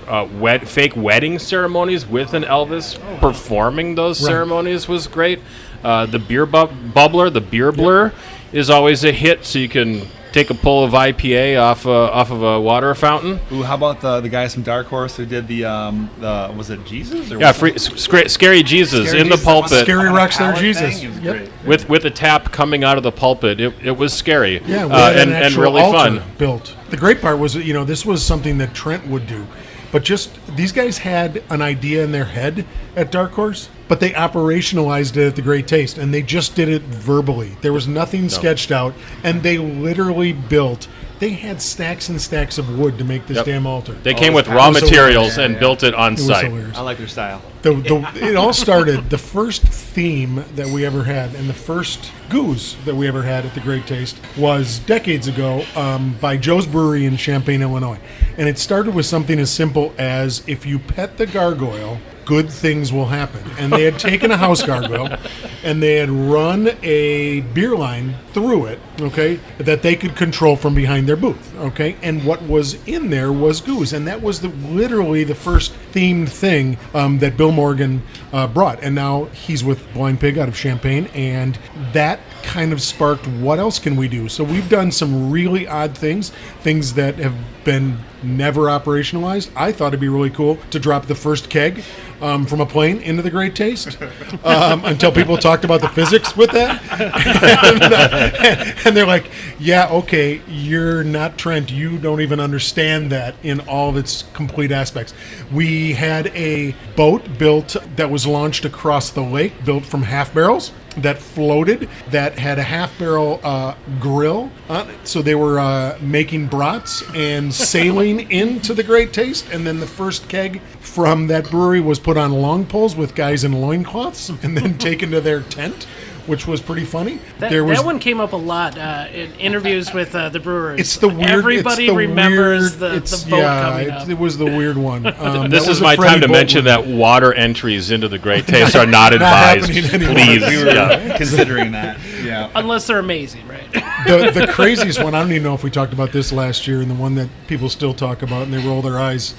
fake wedding ceremonies with an Elvis performing those ceremonies was great. The beer bubbler, the beer blur, is always a hit. So you can take a pull of IPA off of a water fountain. Ooh, how about the guys from Dark Horse who did the was it Jesus? Or Yeah, was Scary Jesus Scary in the Jesus, pulpit Scary on the Rockstar pallet Jesus. thing? It was Yep. great. with a tap coming out of the pulpit. It was scary. Yeah, we had an and actual really altar fun. built. The great part was, this was something that Trent would do, but just these guys had an idea in their head at Dark Horse, but they operationalized it at the Great Taste, and they just did it verbally. There was nothing sketched out, and they literally built. They had stacks and stacks of wood to make this Yep. damn altar. They came with It raw was materials hilarious. and built it on It was site. hilarious. I like their style. It all started, the first theme that we ever had and the first goose that we ever had at the Great Taste was decades ago by Joe's Brewery in Champaign, Illinois. And it started with something as simple as, if you pet the gargoyle, good things will happen. And they had taken a house gargoyle and they had run a beer line through it, okay, that they could control from behind their booth, okay? And what was in there was goose. And that was literally the first themed thing that Bill Morgan brought. And now he's with Blind Pig out of Champaign, and that kind of sparked, what else can we do? So we've done some really odd things that have been never operationalized. I thought it'd be really cool to drop the first keg from a plane into the Great Taste until people talked about the physics with that. and they're like, yeah, okay, you're not Trent. You don't even understand that in all of its complete aspects. We had a boat built that was launched across the lake, built from half barrels that floated, that had a half barrel grill on it. So they were making brats and sailing into the Great Taste. And then the first keg from that brewery was put on long poles with guys in loincloths and then taken to their tent, which was pretty funny. That one came up a lot in interviews with the brewers. It's the weird. Everybody it's the remembers weird, the boat coming up. It was the weird one. This is my time to mention that water entries into the Great Taste are not advised. happening anymore. Please. We were Yeah. considering that. Yeah. Unless they're amazing, right? The craziest one, I don't even know if we talked about this last year, and the one that people still talk about and they roll their eyes,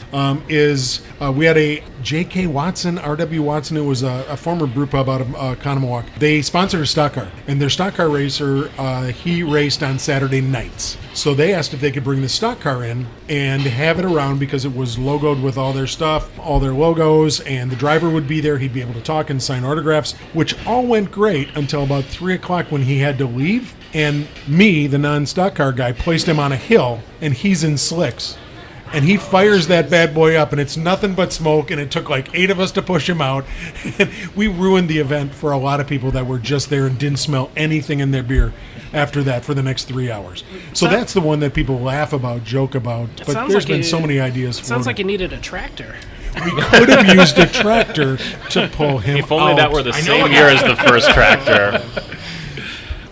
is we had a J.K. Watson, R.W. Watson, who was a former brew pub out of Conomowoc. They sponsored a stock car, and their stock car racer, he raced on Saturday nights. So they asked if they could bring the stock car in and have it around because it was logoed with all their stuff, all their logos, and the driver would be there. He'd be able to talk and sign autographs, which all went great until about 3 o'clock when he had to leave. And me, the non-stock car guy, placed him on a hill, and he's in slicks. And he fires that bad boy up, and it's nothing but smoke, and it took like 8 of us to push him out. And we ruined the event for a lot of people that were just there and didn't smell anything in their beer after that for the next 3 hours. So that's the one that people laugh about, joke about, but there's been so many ideas for it. Sounds like you needed a tractor. We could have used a tractor to pull him out. If only that were the I know same it. year as the first tractor.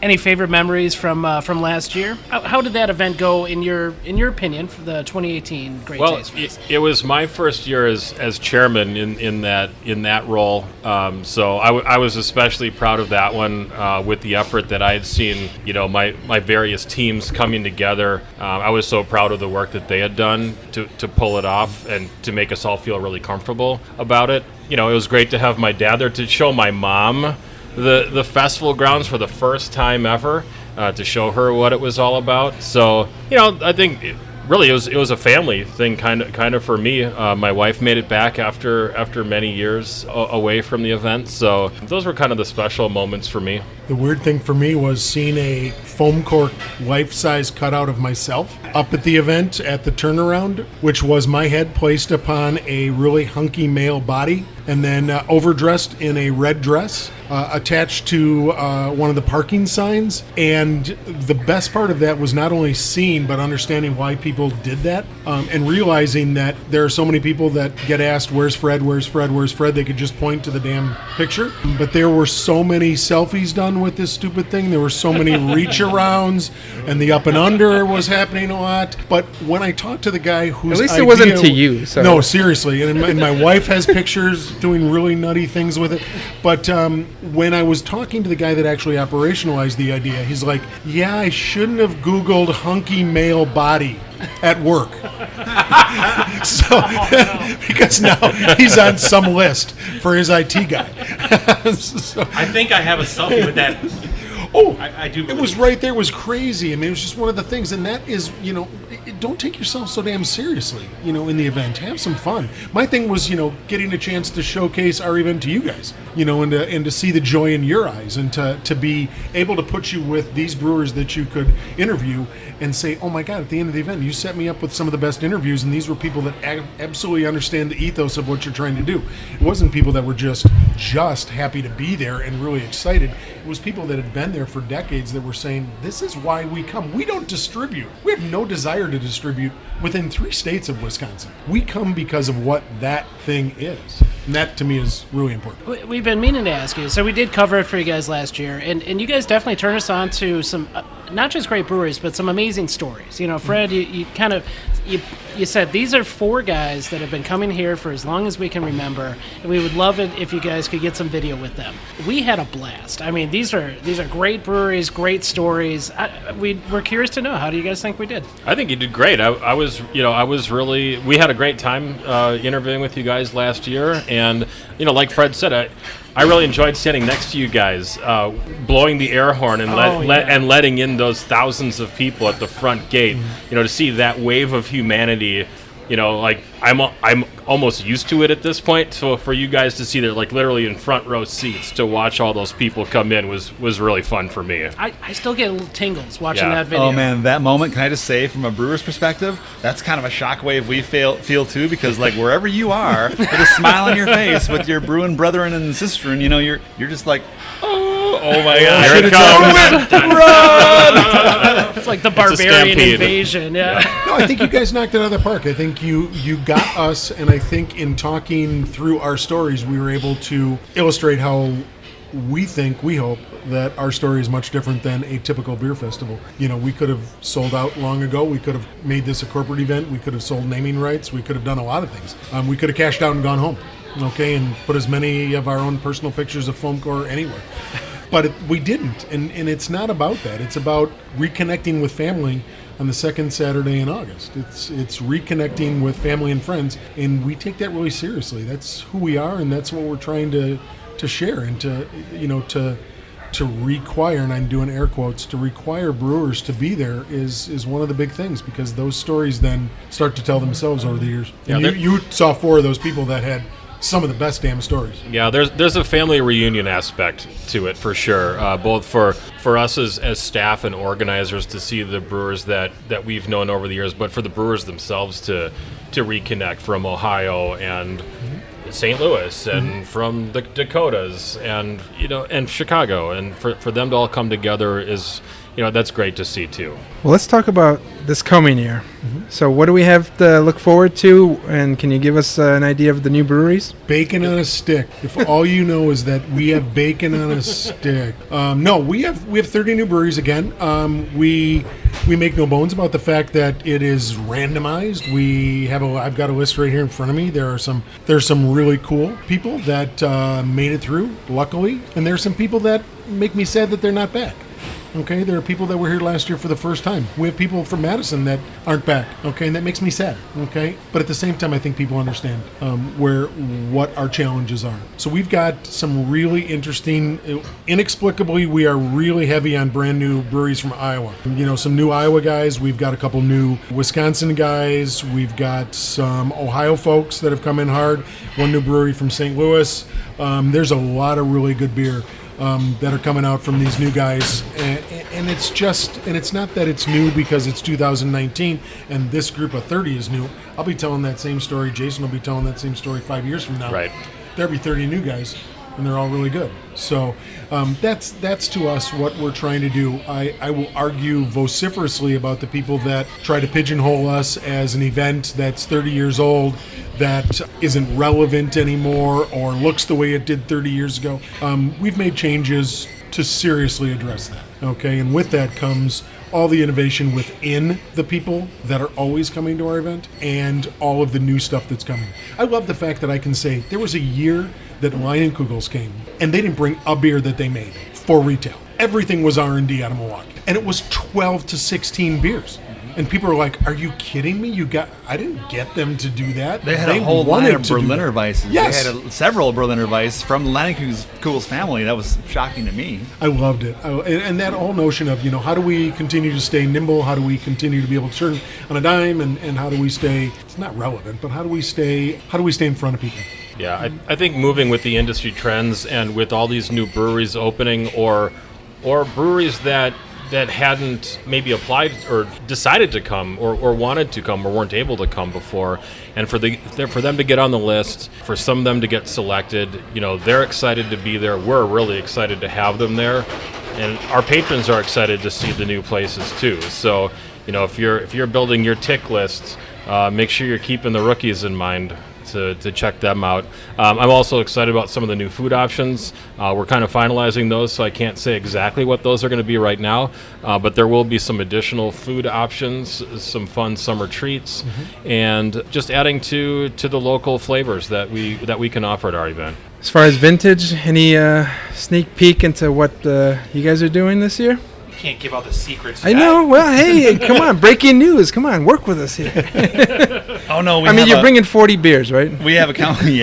Any favorite memories from last year? How did that event go in your opinion for the 2018 Great Taste Fest? It was my first year as chairman in that role, so I was especially proud of that one with the effort that I had seen. My various teams coming together. I was so proud of the work that they had done to pull it off and to make us all feel really comfortable about it. It was great to have my dad there to show my mom the festival grounds for the first time ever, to show her what it was all about. So, I think it was a family thing, kind of for me. My wife made it back after many years away from the event, so those were kind of the special moments for me. The weird thing for me was seeing a foam cork life-size cutout of myself up at the event at the turnaround, which was my head placed upon a really hunky male body and then overdressed in a red dress attached to one of the parking signs. And the best part of that was not only seeing but understanding why people did that, and realizing that there are so many people that get asked, where's Fred, where's Fred, where's Fred? They could just point to the damn picture. But there were so many selfies done with this stupid thing. There were so many reach arounds, and the up and under was happening a lot. But when I talked to the guy who's at least it wasn't to you. So. No, seriously. And my wife has pictures doing really nutty things with it. But when I was talking to the guy that actually operationalized the idea, he's like, yeah, I shouldn't have Googled hunky male body at work. Because now he's on some list for his IT guy. So, I think I have a selfie with that. Oh, I do. It was right there. It was crazy. I mean, it was just one of the things. And that is, don't take yourself so damn seriously, in the event. Have some fun. My thing was, getting a chance to showcase our event to you guys, and to see the joy in your eyes, and to be able to put you with these brewers that you could interview and say, oh my God, at the end of the event, you set me up with some of the best interviews, and these were people that absolutely understand the ethos of what you're trying to do. It wasn't people that were just happy to be there and really excited. It was people that had been there for decades that were saying, this is why we come. We don't distribute. We have no desire to distribute within 3 states of Wisconsin. We come because of what that thing is. And that, to me, is really important. We've been meaning to ask you. So we did cover it for you guys last year, and you guys definitely turned us on to some, not just great breweries, but some amazing stories. Fred, you said these are 4 guys that have been coming here for as long as we can remember, and we would love it if you guys could get some video with them. We had a blast. I mean, these are great breweries, great stories. We're curious to know, how do you guys think we did? I think you did great. We had a great time interviewing with you guys last year, and like Fred said, I really enjoyed standing next to you guys, blowing the air horn and letting in those thousands of people at the front gate. To see that wave of humanity. I'm almost used to it at this point. So for you guys to see they're literally in front row seats to watch all those people come in was really fun for me. I still get little tingles watching that video. Oh man, that moment, can I just say, from a brewer's perspective, that's kind of a shockwave we feel too, because wherever you are, with a smile on your face with your brewing brethren and sister, and you're just like, oh my God, here it comes. Run! It's like the barbarian invasion. Yeah. No, I think you guys knocked it out of the park. I think you got us, and I think in talking through our stories, we were able to illustrate how we hope that our story is much different than a typical beer festival. We could have sold out long ago. We could have made this a corporate event. We could have sold naming rights. We could have done a lot of things. We could have cashed out and gone home, and put as many of our own personal pictures of foam core anywhere. But we didn't, and it's not about that. It's about reconnecting with family on the second Saturday in August. It's reconnecting with family and friends, and we take that really seriously. That's who we are, and that's what we're trying to share, and to require, and I'm doing air quotes, to require brewers to be there is one of the big things, because those stories then start to tell themselves over the years. And you saw 4 of those people that had some of the best damn stories. Yeah, there's a family reunion aspect to it for sure, both for us as staff and organizers to see the brewers that we've known over the years, but for the brewers themselves to reconnect from Ohio and St. Louis and from the Dakotas and and Chicago, and for them to all come together is that's great to see too. Well, let's talk about this coming year. So what do we have to look forward to, and can you give us an idea of the new breweries? Bacon on a stick. If all you know is that we have bacon on a stick. No, we have 30 new breweries again. We make no bones about the fact that it is randomized. I've got a list right here in front of me. There's some really cool people that made it through, luckily, and there's some people that make me sad that they're not back. Okay, there are people that were here last year for the first time. We have people from Madison that aren't back. Okay, and that makes me sad. Okay, but at the same time, I think people understand what our challenges are. So we've got some really interesting. Inexplicably, we are really heavy on brand new breweries from Iowa. Some new Iowa guys. We've got a couple new Wisconsin guys. We've got some Ohio folks that have come in hard. One new brewery from St. Louis. There's a lot of really good beer that are coming out from these new guys, and it's not that it's new because it's 2019 and this group of 30 is new. I'll be telling that same story. Jason will be telling that same story 5 years from now. Right. There'll be 30 new guys, and they're all really good. So that's to us what we're trying to do. I will argue vociferously about the people that try to pigeonhole us as an event that's 30 years old, that isn't relevant anymore or looks the way it did 30 years ago. We've made changes to seriously address that. Okay, and with that comes all the innovation within the people that are always coming to our event and all of the new stuff that's coming. I love the fact that I can say there was a year that Nienajadlo came and they didn't bring a beer that they made for retail. Everything was R&D out of Milwaukee, and it was 12 to 16 beers. And people are like, "Are you kidding me? I didn't get them to do that." They had a whole line of Berliner Weisses. Yes. They had several Berliner Weiss from Nienajadlo's family. That was shocking to me. I loved it. And that whole notion of, how do we continue to stay nimble? How do we continue to be able to turn on a dime? And how do we stay, it's not relevant, but how do we stay in front of people? Yeah, I think moving with the industry trends and with all these new breweries opening or breweries that hadn't maybe applied or decided to come or wanted to come or weren't able to come before, and for them to get on the list, for some of them to get selected, they're excited to be there. We're really excited to have them there, and our patrons are excited to see the new places too. So, if you're building your tick list, make sure you're keeping the rookies in mind to check them out. I'm also excited about some of the new food options. We're kind of finalizing those, so I can't say exactly what those are going to be right now, but there will be some additional food options, some fun summer treats, and just adding to the local flavors that we can offer at our event. As far as vintage, any sneak peek into what you guys are doing this year? Can't give out the secrets. I know. Well, hey, come on, breaking news. Come on, work with us here. Oh no, you're bringing 40 beers, right? We have a company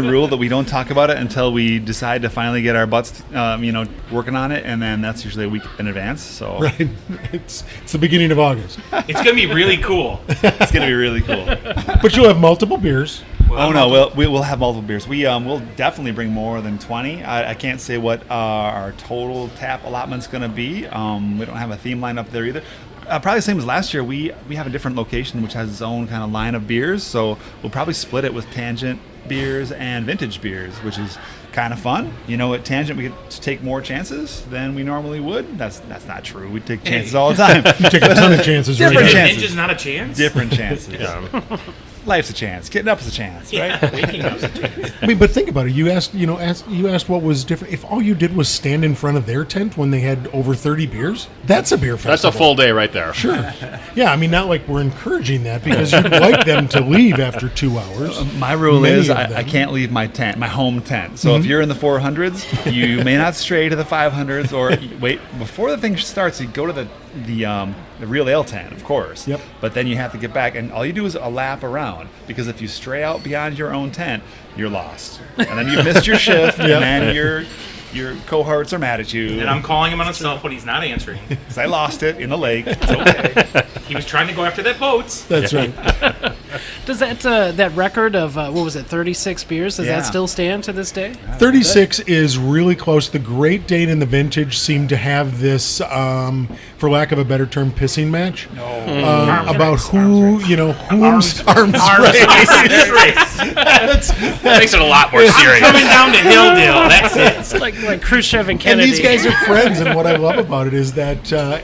rule that we don't talk about it until we decide to finally get our butts, working on it, and then that's usually a week in advance. So right, it's the beginning of August. It's gonna be really cool. It's gonna be really cool. But you'll have multiple beers. We'll have multiple beers. We'll definitely bring more than 20. I can't say what our total tap allotment's going to be. We don't have a theme line up there either. Probably the same as last year. We have a different location which has its own kind of line of beers, so we'll probably split it with Tangent beers and Vintage beers, which is kind of fun. At Tangent we get to take more chances than we normally would. That's not true. We take chances all the time. You take a ton of chances. Different chances. Ninja's not a chance? Different chances. Yeah. Life's a chance. Getting up is a chance, right? Waking up's a chance. I mean, but think about it. You asked what was different. If all you did was stand in front of their tent when they had over 30 beers, that's a beer festival. That's a full day right there. Sure. Yeah, I mean, not like we're encouraging that because you'd like them to leave after 2 hours. My rule is I can't leave my tent, my home tent. So if you're in the 400s, you may not stray to the 500s or wait before the thing starts. You go to the real ale tent, of course. Yep. But then you have to get back, and all you do is a lap around, because if you stray out beyond your own tent, you're lost, and then you missed your shift, and then your cohorts are mad at you. And I'm calling him on his cell phone. He's not answering. Because I lost it in the lake. It's okay. He was trying to go after that boat. That's right. Does that record of, 36 beers, does Yeah. that still stand to this day? 36 is really close. The Great Dane and the Vintage seem to have this, for lack of a better term, pissing match. About whose arms race. That makes it a lot more serious. Coming down to Hilldale. That's it. It's like Khrushchev and And Kennedy. these guys are friends, and what I love about it is that, and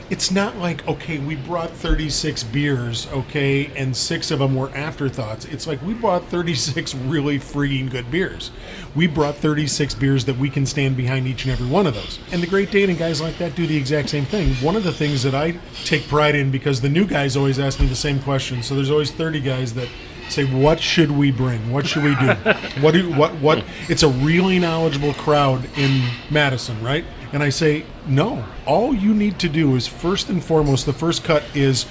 it's not like, okay, we brought 36 beers, okay, and 6 of them were afterthoughts. It's like we brought 36 really freaking good beers. We brought 36 beers that we can stand behind each and every one of those. And the Great Dane and guys like that do the exact same thing. One of the things that I take pride in, because the new guys always ask me the same question, so there's always 30 guys that say, what should we bring? What should we do? What? It's a really knowledgeable crowd in Madison, right? And I say, no. All you need to do is, first and foremost, the first cut is,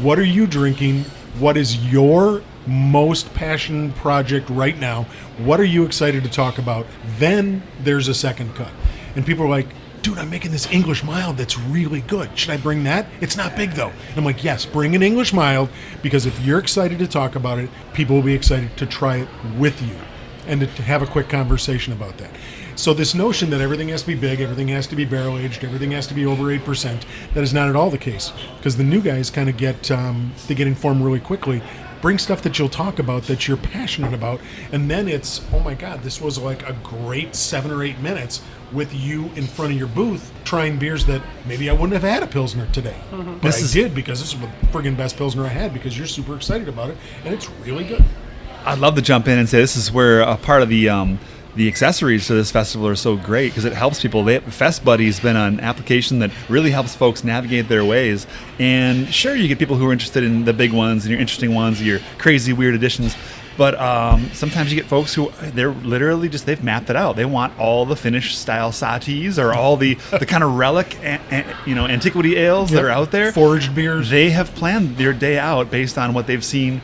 what are you drinking? What is your most passionate project right now? What are you excited to talk about? Then there's a second cut. And people are like, dude, I'm making this English mild that's really good. Should I bring that? It's not big, though. And I'm like, yes, bring an English mild, because if you're excited to talk about it, people will be excited to try it with you and to have a quick conversation about that. So this notion that everything has to be big, everything has to be barrel-aged, everything has to be over 8%, that is not at all the case. Because the new guys kind of get informed really quickly. Bring stuff that you'll talk about, that you're passionate about, and then it's, oh my God, this was like a great 7 or 8 minutes with you in front of your booth trying beers that maybe I wouldn't have had a Pilsner today. But I did, because this is the friggin' best Pilsner I had, because you're super excited about it, and it's really good. I'd love to jump in and say this is where a part of the accessories to this festival are so great, because it helps people. Fest Buddy's been an application that really helps folks navigate their ways. And sure, you get people who are interested in the big ones and your interesting ones, your crazy weird additions. But sometimes you get folks who they're literally they've mapped it out. They want all the Finnish style saties or all the kind of relic antiquity ales that are out there. Foraged beers. They have planned their day out based on what they've seen,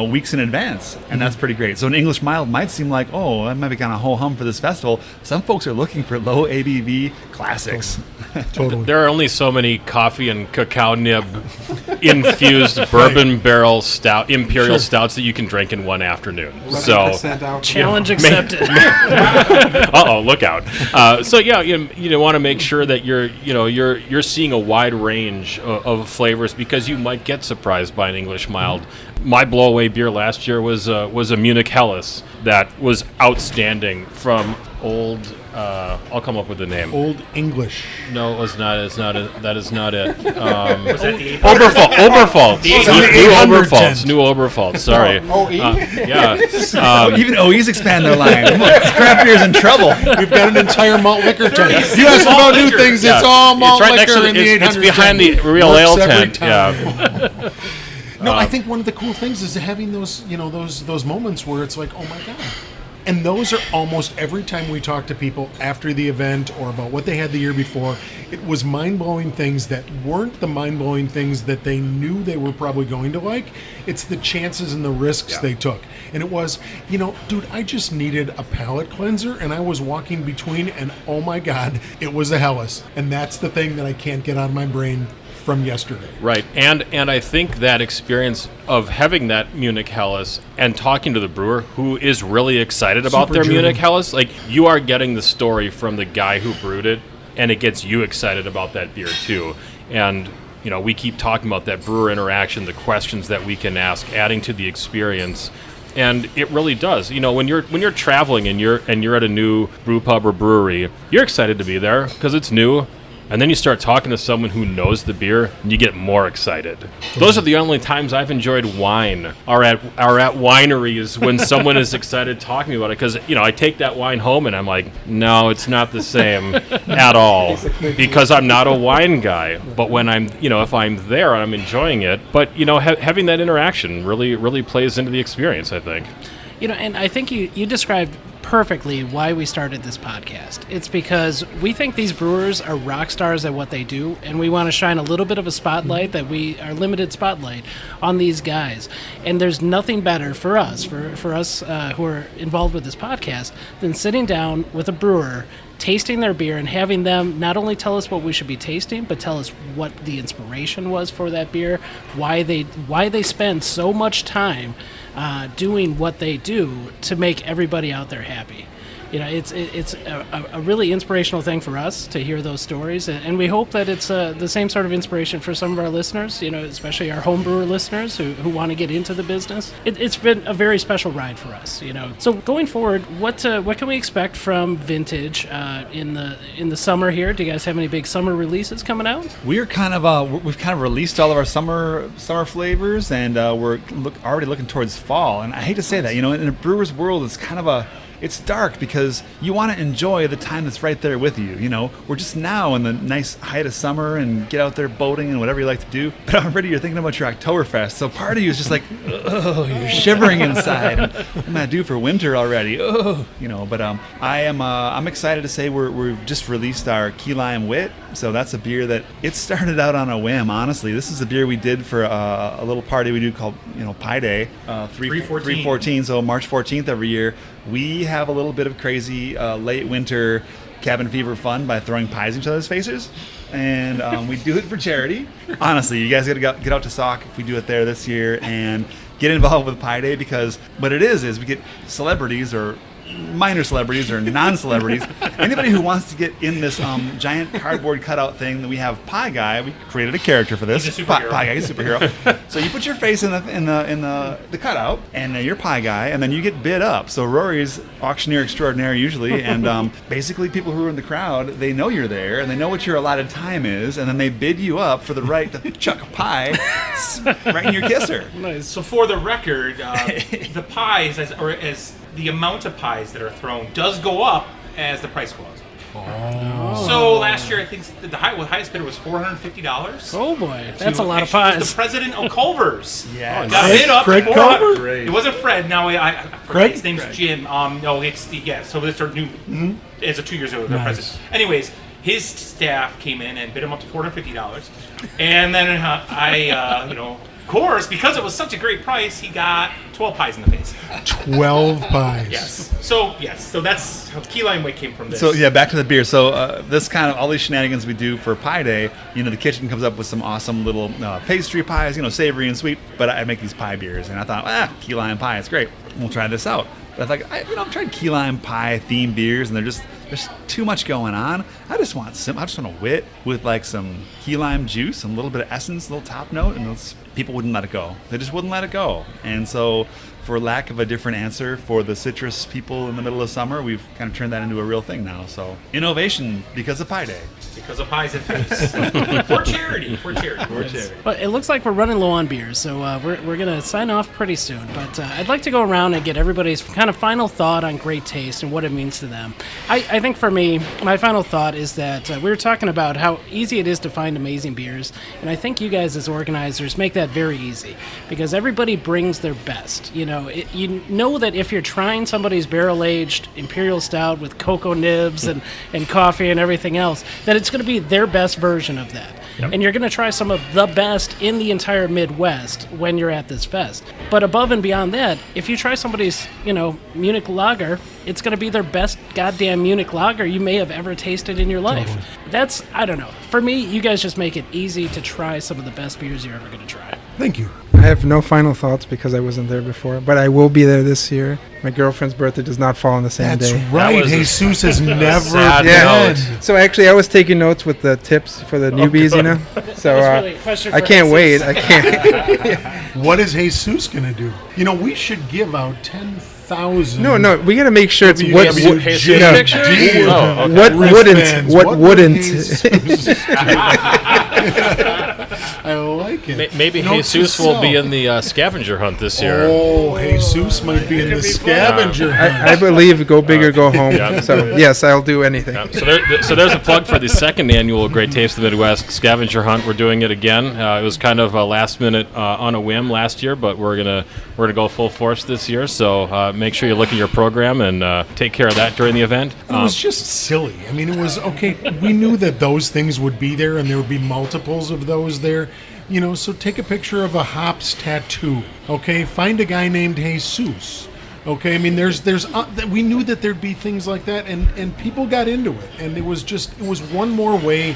weeks in advance. And that's pretty great. So an English mild might seem like, oh, that might be kind of ho-hum for this festival. Some folks are looking for low ABV classics. Totally. There are only so many coffee and cacao nib infused bourbon barrel stout, imperial stouts that you can drink in one afternoon. So Challenge accepted. look out. You want to make sure that you're seeing a wide range of flavors, because you might get surprised by an English mild. My blowaway beer last year was a Munich Helles that was outstanding from old. I'll come up with the name. Old English. No, it was not. That is not it. Was that the Oberpfalz. The New Oberpfalz. Sorry. Yeah. Even OEs expand their line. Craft beer's in trouble. We've got an entire malt liquor tent. You ask about new things, it's all malt It's right next liquor to in the 800. it's behind the real ale Works every tent. time. Yeah. No, I think one of the cool things is having those, those moments where it's like, oh my God. And those are almost every time we talk to people after the event or about what they had the year before. It was mind-blowing things that weren't the mind-blowing things that they knew they were probably going to like. It's the chances and the risks they took. And it was, dude, I just needed a palate cleanser, and I was walking between, and oh my God, it was a Helles. And that's the thing that I can't get out of my brain from yesterday. Right, and I think that experience of having that Munich Helles and talking to the brewer who is really excited about Super their driven. Munich Helles, like, you are getting the story from the guy who brewed it, and it gets you excited about that beer too. And we keep talking about that brewer interaction, the questions that we can ask, adding to the experience. And it really does. When you're traveling and you're at a new brew pub or brewery, you're excited to be there because it's new. And then you start talking to someone who knows the beer, and you get more excited. Those are the only times I've enjoyed wine, are at wineries when someone is excited talking about it. Because, I take that wine home, and I'm like, no, it's not the same at all. Because I'm not a wine guy. But when I'm, if I'm there, I'm enjoying it. But, having that interaction really plays into the experience, I think. And I think you described perfectly why we started this podcast. It's because we think these brewers are rock stars at what they do, and we want to shine a little bit of a spotlight, our limited spotlight, on these guys. And there's nothing better for us, for us who are involved with this podcast, than sitting down with a brewer, tasting their beer, and having them not only tell us what we should be tasting, but tell us what the inspiration was for that beer, why they spend so much time doing what they do to make everybody out there happy. It's a really inspirational thing for us to hear those stories, and we hope that it's the same sort of inspiration for some of our listeners, especially our home brewer listeners who want to get into the business. It's been a very special ride for us, So going forward, what can we expect from Vintage in the summer here? Do you guys have any big summer releases coming out? We've kind of released all of our summer flavors, and we're already looking towards fall. And I hate to say that, in a brewer's world, it's dark because you want to enjoy the time that's right there with you. We're just now in the nice height of summer and get out there boating and whatever you like to do. But already you're thinking about your Oktoberfest. So part of you is just like, oh, you're shivering inside. And what am I due for winter already? Oh, But I'm excited to say we've just released our Key Lime Wit. So that's a beer that it started out on a whim. Honestly, this is a beer we did for a little party we do called Pi Day, 314. So March 14th every year. We have a little bit of crazy late winter cabin fever fun by throwing pies in each other's faces, and we do it for charity. Honestly, you guys got to get out to Sauk if we do it there this year and get involved with Pi Day, because what it is we get celebrities or minor celebrities or non-celebrities, anybody who wants to get in this giant cardboard cutout thing that we have. Pie Guy, we created a character for this. He's a superhero. Pie Guy, he's a superhero. So you put your face in the cutout, and then you're Pie Guy, and then you get bid up. So Rory's auctioneer extraordinaire usually, and basically people who are in the crowd, they know you're there, and they know what your allotted time is, and then they bid you up for the right to chuck a pie right in your kisser. Nice. So for the record, the pies, as the amount of pies that are thrown does go up as the price goes up. Oh. So last year, I think the highest bidder was $450. Oh boy, that's a lot of It was pies. the president of Culver's. Yeah. Got bid up. Craig for Culver? Great. It wasn't Fred. No, I forgot Craig? his name's Jim. No, it's so it's our new. As of 2 years ago, the Nice. president. Anyways, his staff came in and bid him up to $450, and then of course, because it was such a great price, he got 12 pies in the face. 12 pies. Yes. So that's how Key Lime Wit came from this. So yeah, back to the beer. So this kind of all these shenanigans we do for Pie Day. The kitchen comes up with some awesome little pastry pies, savory and sweet. But I make these pie beers, and I thought, key lime pie, it's great. We'll try this out. But I thought, I've tried key lime pie themed beers, and there's too much going on. I just want a wit with like some key lime juice and a little bit of essence, a little top note, and people wouldn't let it go. They just wouldn't let it go. And so, for lack of a different answer for the citrus people in the middle of summer, we've kind of turned that into a real thing now. So, innovation because of Pie Day. Because of pies and face. For charity. Well, it looks like we're running low on beers, so we're going to sign off pretty soon. But I'd like to go around and get everybody's kind of final thought on great taste and what it means to them. I think for me, my final thought is that we were talking about how easy it is to find amazing beers, and I think you guys as organizers make that very easy, because everybody brings their best. You know that if you're trying somebody's barrel-aged Imperial Stout with cocoa nibs and coffee and everything else, that it's going to be their best version of that. Yep. And you're going to try some of the best in the entire Midwest when you're at this fest. But above and beyond that, if you try somebody's, Munich lager, it's going to be their best goddamn Munich lager you may have ever tasted in your life. Totally. That's, I don't know. For me, you guys just make it easy to try some of the best beers you're ever going to try. Thank you. I have no final thoughts because I wasn't there before, but I will be there this year. My girlfriend's birthday does not fall on the same That's day. right. That was Jesus has never sad been. note. So actually, I was taking notes with the tips for the newbies, So That was really a question I for can't Jesus. wait. I can't. What is Jesus going to do? We should give out 10,000. No, we got to make sure it's what Jesus no, picture? dear Oh, okay. what wristbands. wouldn't. What What wouldn't. Jesus- I like like it. Maybe Note to Jesus will be self. in the scavenger hunt this year. Oh, Jesus might be in the scavenger hunt. I believe go big or go home. Yeah. So yes, I'll do anything. Yeah, so there's a plug for the second annual Great Taste of the Midwest scavenger hunt. We're doing it again. It was kind of a last minute on a whim last year, but we're gonna go full force this year. So make sure you look at your program and take care of that during the event. It was just silly. I mean, it was okay. We knew that those things would be there, and there would be multiples of those there. So take a picture of a hops tattoo. Okay, find a guy named Jesus. Okay, I mean, there's we knew that there'd be things like that, and people got into it, and it was one more way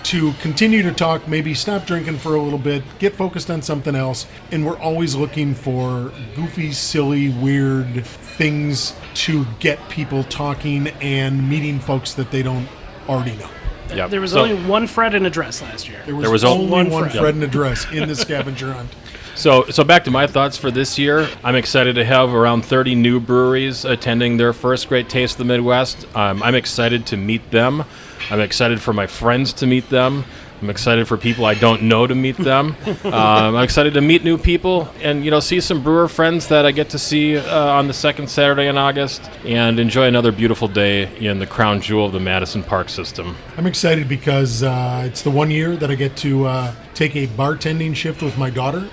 to continue to talk, maybe stop drinking for a little bit, get focused on something else, and we're always looking for goofy, silly, weird things to get people talking and meeting folks that they don't already know. Yep. There was So- only one Fred and address last year. There was only only one Fred. Fred and address in the scavenger hunt. So back to my thoughts for this year. I'm excited to have around 30 new breweries attending their first Great Taste of the Midwest. I'm excited to meet them. I'm excited for my friends to meet them. I'm excited for people I don't know to meet them. I'm excited to meet new people and see some brewer friends that I get to see on the second Saturday in August, and enjoy another beautiful day in the crown jewel of the Madison Park system. I'm excited because it's the 1 year that I get to take a bartending shift with my daughter.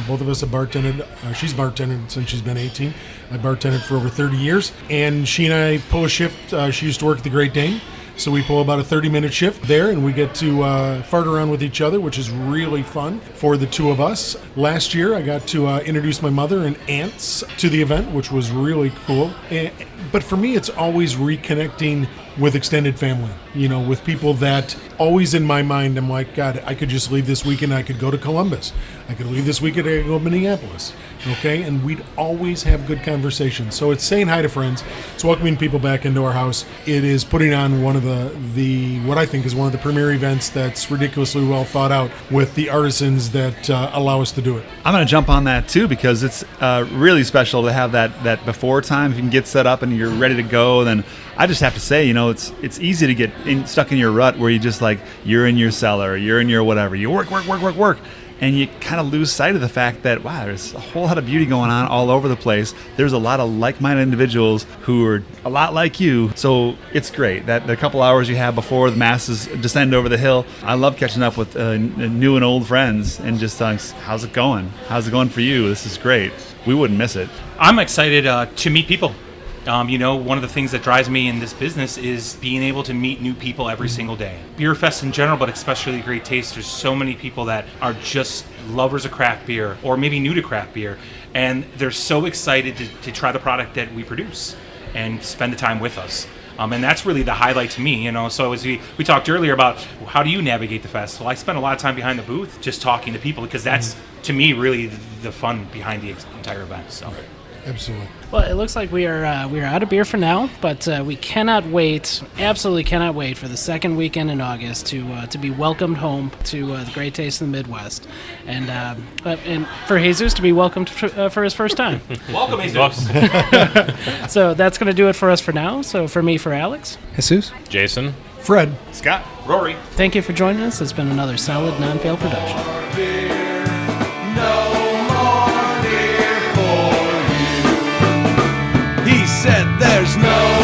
Both of us have bartended. She's bartended since she's been 18. I bartended for over 30 years. And she and I pull a shift. She used to work at the Great Dane. So we pull about a 30-minute shift there, and we get to fart around with each other, which is really fun for the two of us. Last year, I got to introduce my mother and aunts to the event, which was really cool. But for me, it's always reconnecting with extended family, with people that always in my mind, I'm like, God, I could just leave this weekend. I could go to Columbus. I could leave this weekend. I could go to Minneapolis. Okay. And we'd always have good conversations. So it's saying hi to friends. It's welcoming people back into our house. It is putting on one of the what I think is one of the premier events that's ridiculously well thought out with the artisans that allow us to do it. I'm going to jump on that too, because it's really special to have that before time. If you can get set up and you're ready to go, then I just have to say, it's easy to get stuck in your rut where you just you're in your cellar, you're in your whatever, you work, and you kind of lose sight of the fact that, wow, there's a whole lot of beauty going on all over the place. There's a lot of like-minded individuals who are a lot like you. So it's great that the couple hours you have before the masses descend over the hill. I love catching up with new and old friends and just how's it going? How's it going for you? This is great. We wouldn't miss it. I'm excited to meet people. One of the things that drives me in this business is being able to meet new people every single day. Beer Fest in general, but especially Great Taste, there's so many people that are just lovers of craft beer or maybe new to craft beer, and they're so excited to try the product that we produce and spend the time with us. And that's really the highlight to me, So as we talked earlier about how do you navigate the festival, I spend a lot of time behind the booth just talking to people because that's, to me, really the fun behind the entire event. So. Absolutely. Well, it looks like we are out of beer for now, but we absolutely cannot wait for the second weekend in August to be welcomed home to the Great Taste of the Midwest, and for Jesus to be welcomed for his first time. Welcome, Jesus. So that's going to do it for us for now. So for me, for Alex, Jesus? Jason? Fred. Scott. Rory. thank you for joining us. It's been another solid non-fail production. He said there's no